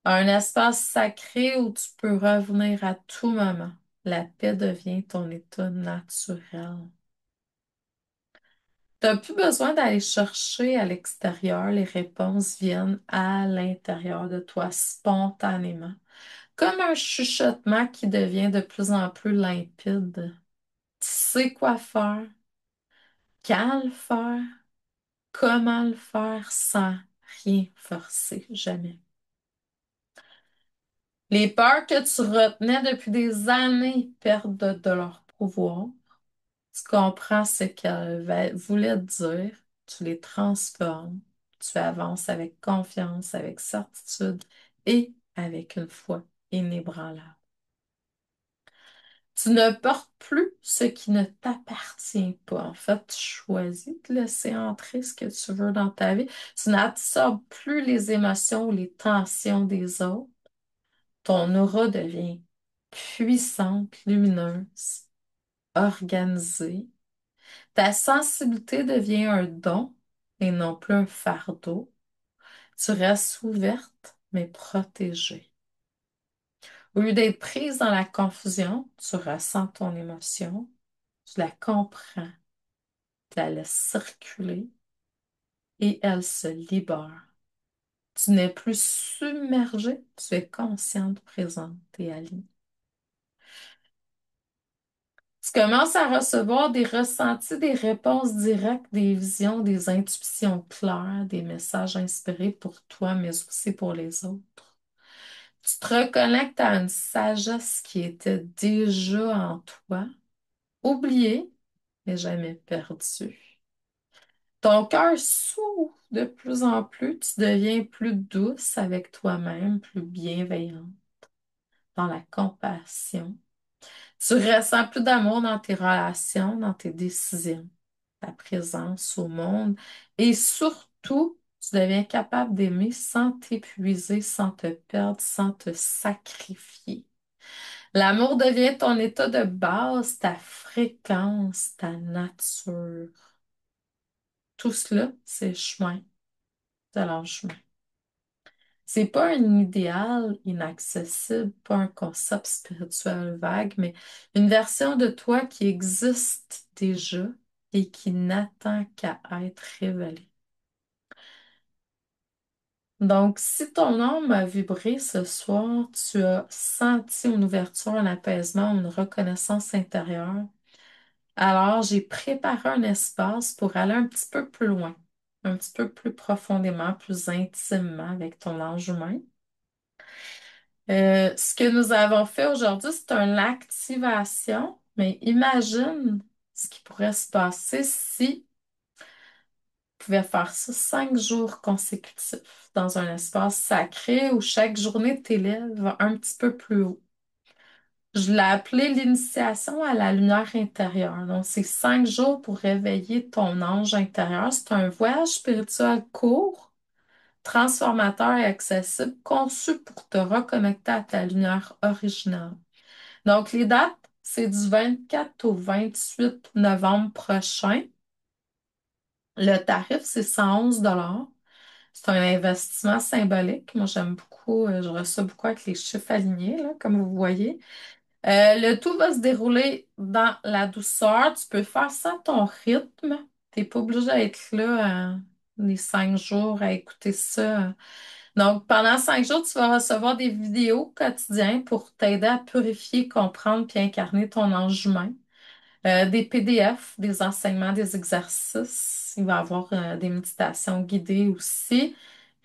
Un espace sacré où tu peux revenir à tout moment. La paix devient ton état naturel. Tu n'as plus besoin d'aller chercher à l'extérieur, les réponses viennent à l'intérieur de toi spontanément, comme un chuchotement qui devient de plus en plus limpide. Tu sais quoi faire, quand le faire, comment le faire sans rien forcer, jamais. Les peurs que tu retenais depuis des années perdent de leur pouvoir. Tu comprends ce qu'elles voulaient te dire, tu les transformes, tu avances avec confiance, avec certitude et avec une foi inébranlable. Tu ne portes plus ce qui ne t'appartient pas. En fait, tu choisis de laisser entrer ce que tu veux dans ta vie. Tu n'absorbes plus les émotions ou les tensions des autres. Ton aura devient puissante, lumineuse, organisée. Ta sensibilité devient un don et non plus un fardeau. Tu restes ouverte, mais protégée. Au lieu d'être prise dans la confusion, tu ressens ton émotion, tu la comprends, tu la laisses circuler et elle se libère. Tu n'es plus submergée, tu es consciente, présente et alignée. Tu commences à recevoir des ressentis, des réponses directes, des visions, des intuitions claires, des messages inspirés pour toi, mais aussi pour les autres. Tu te reconnectes à une sagesse qui était déjà en toi, oubliée, mais jamais perdue. Ton cœur s'ouvre de plus en plus, tu deviens plus douce avec toi-même, plus bienveillante, dans la compassion. Tu ressens plus d'amour dans tes relations, dans tes décisions, ta présence au monde et surtout, tu deviens capable d'aimer sans t'épuiser, sans te perdre, sans te sacrifier. L'amour devient ton état de base, ta fréquence, ta nature. Tout cela, c'est le chemin de l'enjeu. C'est pas un idéal inaccessible, pas un concept spirituel vague, mais une version de toi qui existe déjà et qui n'attend qu'à être révélée. Donc, si ton âme a vibré ce soir, tu as senti une ouverture, un apaisement, une reconnaissance intérieure, alors j'ai préparé un espace pour aller un petit peu plus loin, un petit peu plus profondément, plus intimement avec ton ange humain. Ce que nous avons fait aujourd'hui, c'est une activation, mais imagine ce qui pourrait se passer si tu pouvais faire ça 5 jours consécutifs dans un espace sacré où chaque journée t'élève un petit peu plus haut. Je l'ai appelé l'initiation à la lumière intérieure. Donc, c'est 5 jours pour réveiller ton ange intérieur. C'est un voyage spirituel court, transformateur et accessible, conçu pour te reconnecter à ta lumière originale. Donc, les dates, c'est du 24 au 28 novembre prochain. Le tarif, c'est 111 $. C'est un investissement symbolique. Moi, j'aime beaucoup, je reçois beaucoup avec les chiffres alignés, là, comme vous voyez. Le tout va se dérouler dans la douceur. Tu peux faire ça à ton rythme. Tu n'es pas obligé d'être là les 5 jours à écouter ça. Donc, pendant 5 jours, tu vas recevoir des vidéos quotidiennes pour t'aider à purifier, comprendre puis incarner ton ange humain. Des PDF, des enseignements, des exercices. Il va y avoir des méditations guidées aussi.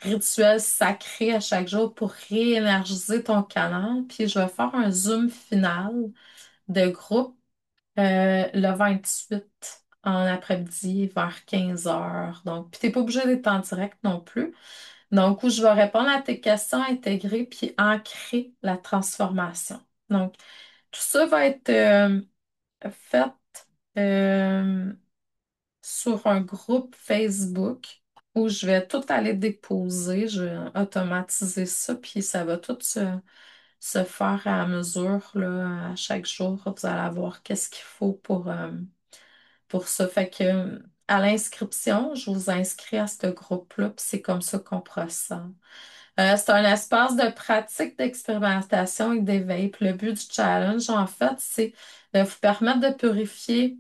Rituels sacrés à chaque jour pour réénergiser ton canal. Puis je vais faire un zoom final de groupe le 28 en après-midi vers 15 heures. Donc, puis t'es pas obligé d'être en direct non plus. Donc, où je vais répondre à tes questions, intégrer puis ancrer la transformation. Donc, tout ça va être fait euh, sur un groupe Facebook où je vais tout aller déposer, je vais automatiser ça, puis ça va tout se faire à mesure là, à chaque jour. Vous allez voir qu'est-ce qu'il faut pour ça. Fait que à l'inscription, je vous inscris à ce groupe-là, puis c'est comme ça qu'on procède. C'est un espace de pratique, d'expérimentation et d'éveil. Puis le but du challenge, en fait, c'est de vous permettre de purifier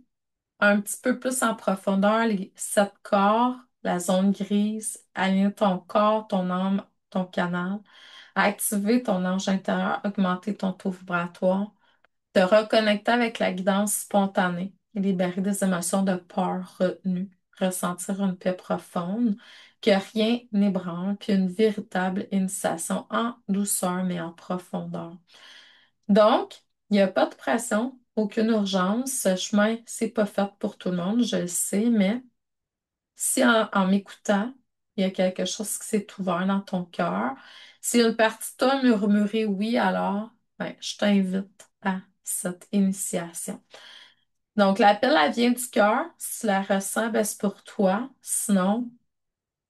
un petit peu plus en profondeur les 7 corps, la zone grise, aligner ton corps, ton âme, ton canal, activer ton ange intérieur, augmenter ton taux vibratoire, te reconnecter avec la guidance spontanée. libérer des émotions de peur retenues, ressentir une paix profonde, que rien n'ébranle, puis une véritable initiation en douceur mais en profondeur. Donc, il n'y a pas de pression, aucune urgence. Ce chemin, c'est pas fait pour tout le monde, je le sais, mais si en m'écoutant, il y a quelque chose qui s'est ouvert dans ton cœur, si une partie de toi murmurait oui, alors ben, je t'invite à cette initiation. Donc, l'appel, elle vient du cœur. Si tu la ressens, ben, c'est pour toi. Sinon,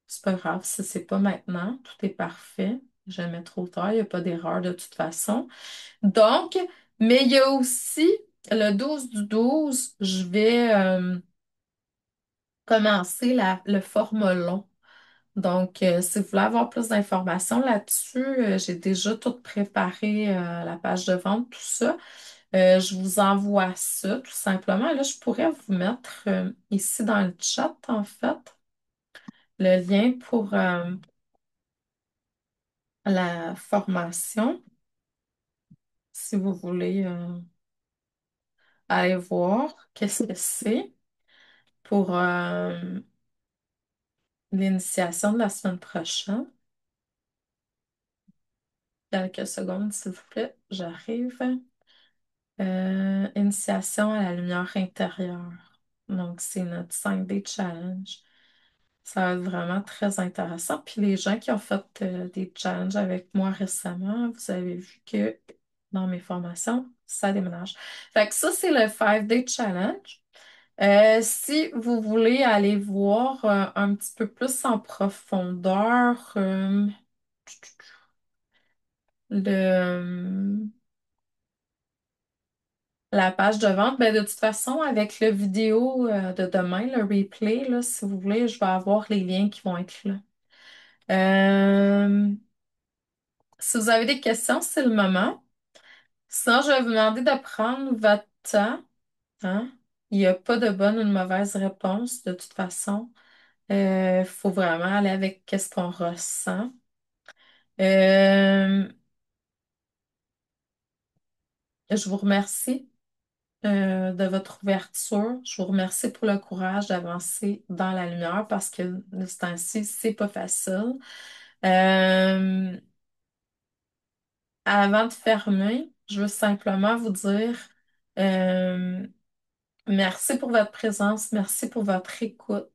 c'est pas grave si c'est pas maintenant. Tout est parfait. Jamais trop tard. Il n'y a pas d'erreur de toute façon. Donc, mais il y a aussi le 12 du 12. Je vais commencer le format long. Donc, si vous voulez avoir plus d'informations là-dessus, j'ai déjà tout préparé, la page de vente, tout ça. Je vous envoie ça tout simplement. Là, je pourrais vous mettre ici dans le chat, en fait, le lien pour la formation, si vous voulez aller voir qu'est-ce que c'est pour l'initiation de la semaine prochaine. Quelques secondes, s'il vous plaît, j'arrive. Initiation à la lumière intérieure. Donc, c'est notre 5D challenge. Ça va être vraiment très intéressant. Puis les gens qui ont fait des challenges avec moi récemment, vous avez vu que dans mes formations, ça déménage. Fait que ça, c'est le 5D challenge. Si vous voulez aller voir un petit peu plus en profondeur le, la page de vente, ben de toute façon, avec le vidéo de demain, le replay, là, si vous voulez, je vais avoir les liens qui vont être là. Euh, Si vous avez des questions, c'est le moment. Sinon, je vais vous demander de prendre votre temps, hein. Il n'y a pas de bonne ou de mauvaise réponse de toute façon. Il faut vraiment aller avec qu'est-ce qu'on ressent. Euh, je vous remercie de votre ouverture. Je vous remercie pour le courage d'avancer dans la lumière parce que de ce temps-ci, c'est pas facile. Euh, Avant de fermer, je veux simplement vous dire euh, merci pour votre présence, merci pour votre écoute.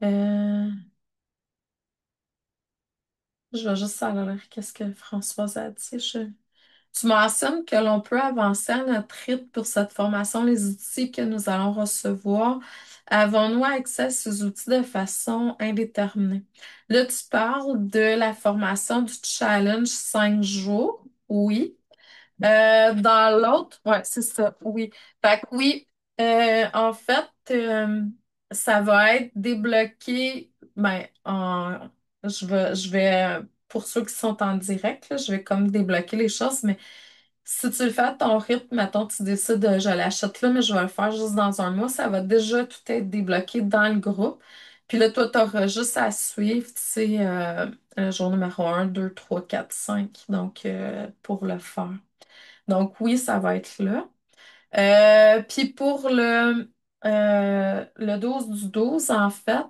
Euh, je vais juste aller lire qu'est-ce que Françoise a dit. Tu mentionnes que l'on peut avancer à notre rythme pour cette formation, les outils que nous allons recevoir. Avons-nous accès à ces outils de façon indéterminée? Là, tu parles de la formation du challenge 5 jours. Oui. Dans l'autre, ouais, c'est ça, oui. Fait que oui, en fait, ça va être débloqué, ben, pour ceux qui sont en direct, là, je vais comme débloquer les choses, mais si tu le fais à ton rythme, mettons, tu décides, je l'achète là, mais je vais le faire juste dans un mois, ça va déjà tout être débloqué dans le groupe. Puis là, toi, tu auras juste à suivre, tu sais, le jour numéro 1, 2, 3, 4, 5, donc pour le faire. Donc oui, ça va être là. Puis pour le 12 du 12, en fait,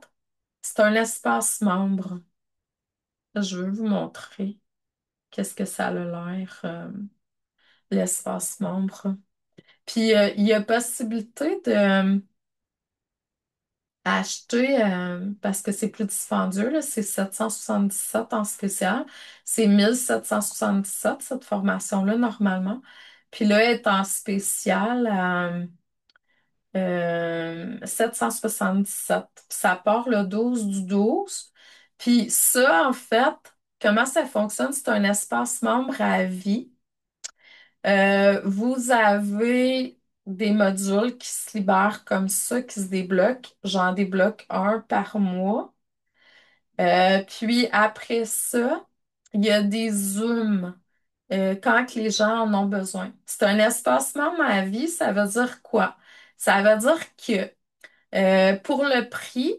c'est un espace membre. Je veux vous montrer qu'est-ce que ça a l'air, l'espace membre. Puis il y a possibilité de acheter, parce que c'est plus dispendieux, là, c'est 777 en spécial. C'est 1777 cette formation-là, normalement. Puis là, elle est en spécial à 777. Puis ça part le 12 du 12. Puis ça, en fait, comment ça fonctionne? C'est un espace membre à vie. Vous avez des modules qui se libèrent comme ça, qui se débloquent. J'en débloque un par mois. Puis après ça, il y a des Zooms quand que les gens en ont besoin. C'est un espace membre à vie, ça veut dire quoi? Ça veut dire que pour le prix,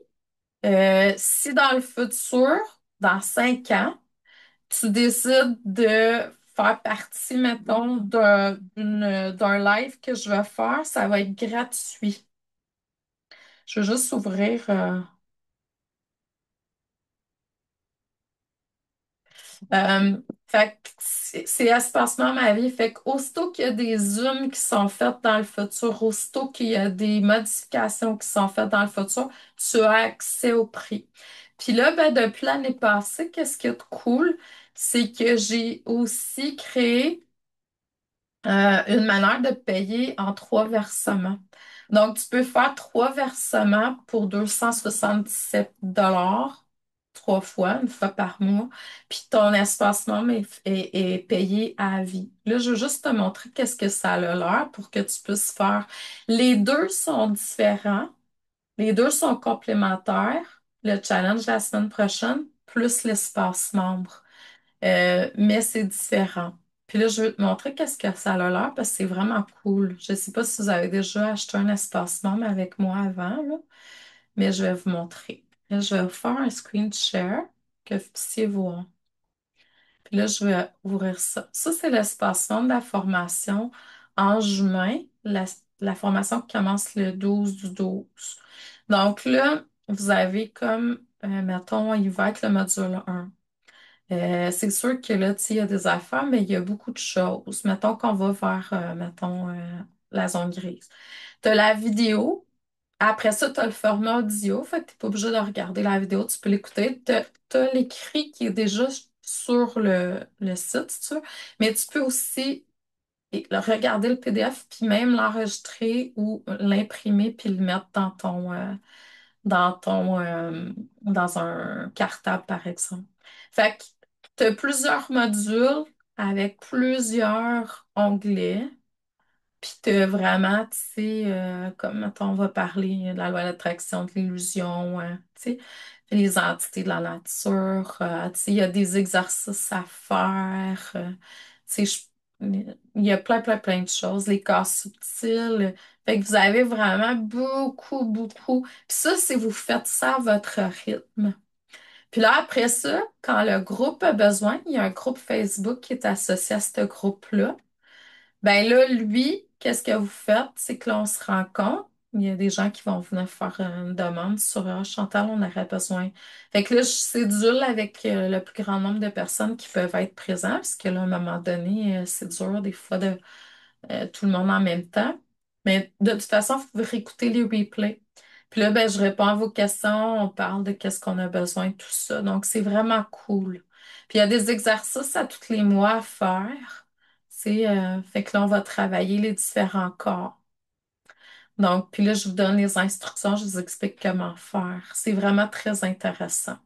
si dans le futur, dans 5 ans, tu décides de faire partie, mettons, d'un live que je vais faire, ça va être gratuit. Je vais juste ouvrir. Fait que c'est espacement ma vie. Fait qu'aussitôt qu'il y a des zooms qui sont faits dans le futur, aussitôt qu'il y a des modifications qui sont faites dans le futur, tu as accès au prix. Puis là, ben, depuis l'année passée, qu'est-ce qui est cool, c'est que j'ai aussi créé une manière de payer en trois versements. Donc, tu peux faire trois versements pour 277 trois fois, une fois par mois, puis ton espacement est payé à vie. Là, je veux juste te montrer qu'est-ce que ça a l'air pour que tu puisses faire. Les deux sont différents, les deux sont complémentaires. Le challenge la semaine prochaine, plus l'espace membre. Mais c'est différent. Puis là, je veux te montrer qu'est-ce que ça a l'air parce que c'est vraiment cool. Je ne sais pas si vous avez déjà acheté un espace membre avec moi avant, là, mais je vais vous montrer. Là, je vais vous faire un screen share que vous puissiez voir. Puis là, je vais ouvrir ça. Ça, c'est l'espace membre de la formation en juin. La formation qui commence le 12 du 12. Donc là, vous avez comme, mettons, il va être le module 1. C'est sûr que là, tu sais, il y a des affaires, mais il y a beaucoup de choses. Mettons qu'on va vers, mettons, la zone grise. Tu as la vidéo. Après ça, tu as le format audio. Fait que tu n'es pas obligé de regarder la vidéo. Tu peux l'écouter. Tu as l'écrit qui est déjà sur le site, si tu veux. Mais tu peux aussi regarder le PDF, puis même l'enregistrer ou l'imprimer, puis le mettre dans un cartable, par exemple. Fait que tu as plusieurs modules avec plusieurs onglets. Puis t'as vraiment, tu sais, comme mettons, on va parler de la loi d'attraction, de l'illusion, tu sais, les entités de la nature, tu sais, il y a des exercices à faire, tu sais, il y a plein, plein, plein de choses, les corps subtils. Fait que vous avez vraiment beaucoup, beaucoup. Puis ça, c'est vous faites ça à votre rythme. Puis là, après ça, quand le groupe a besoin, il y a un groupe Facebook qui est associé à ce groupe-là. Ben là, lui, qu'est-ce que vous faites? C'est que là, on se rend compte. Il y a des gens qui vont venir faire une demande sur Chantal, on aurait besoin. Fait que là, je cédule avec le plus grand nombre de personnes qui peuvent être présentes, parce que là, à un moment donné, c'est dur des fois de tout le monde en même temps. Mais de toute façon, vous pouvez réécouter les replays. Puis là, ben, je réponds à vos questions, on parle de qu'est-ce qu'on a besoin, tout ça. Donc, c'est vraiment cool. Puis il y a des exercices à tous les mois à faire. Fait que là, on va travailler les différents corps. Donc, puis là, je vous donne les instructions, je vous explique comment faire. C'est vraiment très intéressant.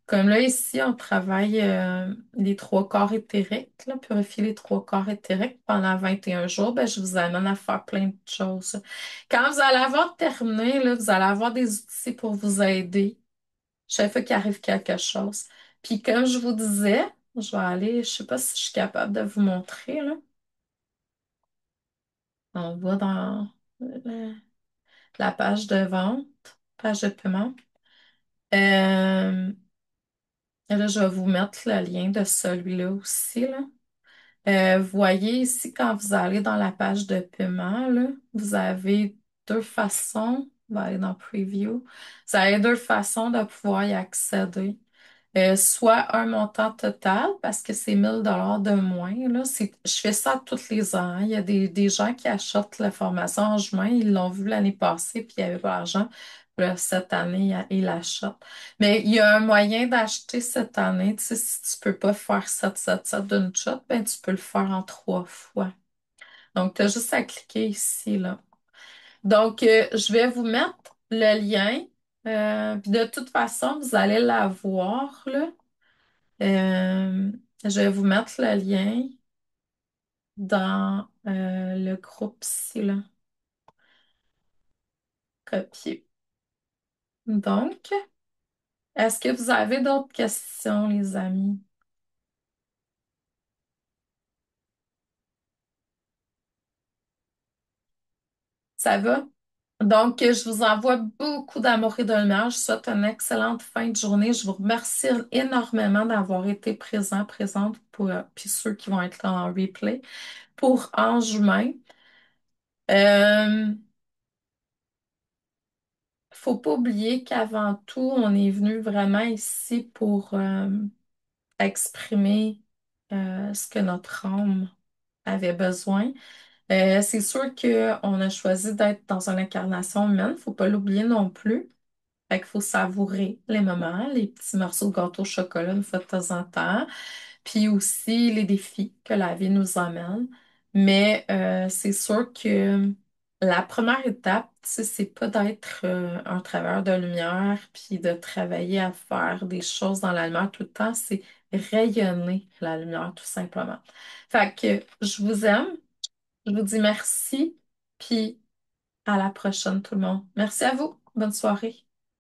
Comme là, ici, on travaille les trois corps éthériques, là, purifier les trois corps éthériques pendant 21 jours. Ben, je vous amène à faire plein de choses. Quand vous allez avoir terminé, là, vous allez avoir des outils pour vous aider chaque fois qu'il arrive quelque chose. Puis comme je vous disais, je vais aller, je sais pas si je suis capable de vous montrer, là. On va dans la page de vente, page de paiement. Là, je vais vous mettre le lien de celui-là aussi, là. Vous voyez ici, quand vous allez dans la page de paiement, là, vous avez deux façons, on va aller dans Preview, vous avez deux façons de pouvoir y accéder. Soit un montant total, parce que c'est 1 000 $ de moins. Là. Je fais ça tous les ans. Il y a des gens qui achètent la formation en juin, ils l'ont vu l'année passée, puis il n'y avait pas d'argent. Là, cette année, ils l'achètent. Mais il y a un moyen d'acheter cette année. Tu sais, si tu peux pas faire 7 d'une shot, ben, tu peux le faire en trois fois. Donc, tu as juste à cliquer ici, là. Donc, je vais vous mettre le lien. Puis de toute façon, vous allez la voir, là. Euh, je vais vous mettre le lien dans le groupe ici, là. Copier. Donc, est-ce que vous avez d'autres questions, les amis? Ça va? Donc, je vous envoie beaucoup d'amour et de lumière. Je vous souhaite une excellente fin de journée. Je vous remercie énormément d'avoir été présente, puis ceux qui vont être là en replay, pour Anjoumin. Euh, Faut pas oublier qu'avant tout, on est venu vraiment ici pour exprimer ce que notre âme avait besoin. C'est sûr qu'on a choisi d'être dans une incarnation humaine, faut pas l'oublier non plus. Fait qu'il faut savourer les moments, les petits morceaux de gâteau au chocolat une fois de temps en temps, puis aussi les défis que la vie nous amène. Mais c'est sûr que la première étape, tu sais, c'est pas d'être un travailleur de lumière, puis de travailler à faire des choses dans la lumière tout le temps, c'est rayonner la lumière tout simplement. Fait que je vous aime, je vous dis merci, puis à la prochaine tout le monde. Merci à vous. Bonne soirée.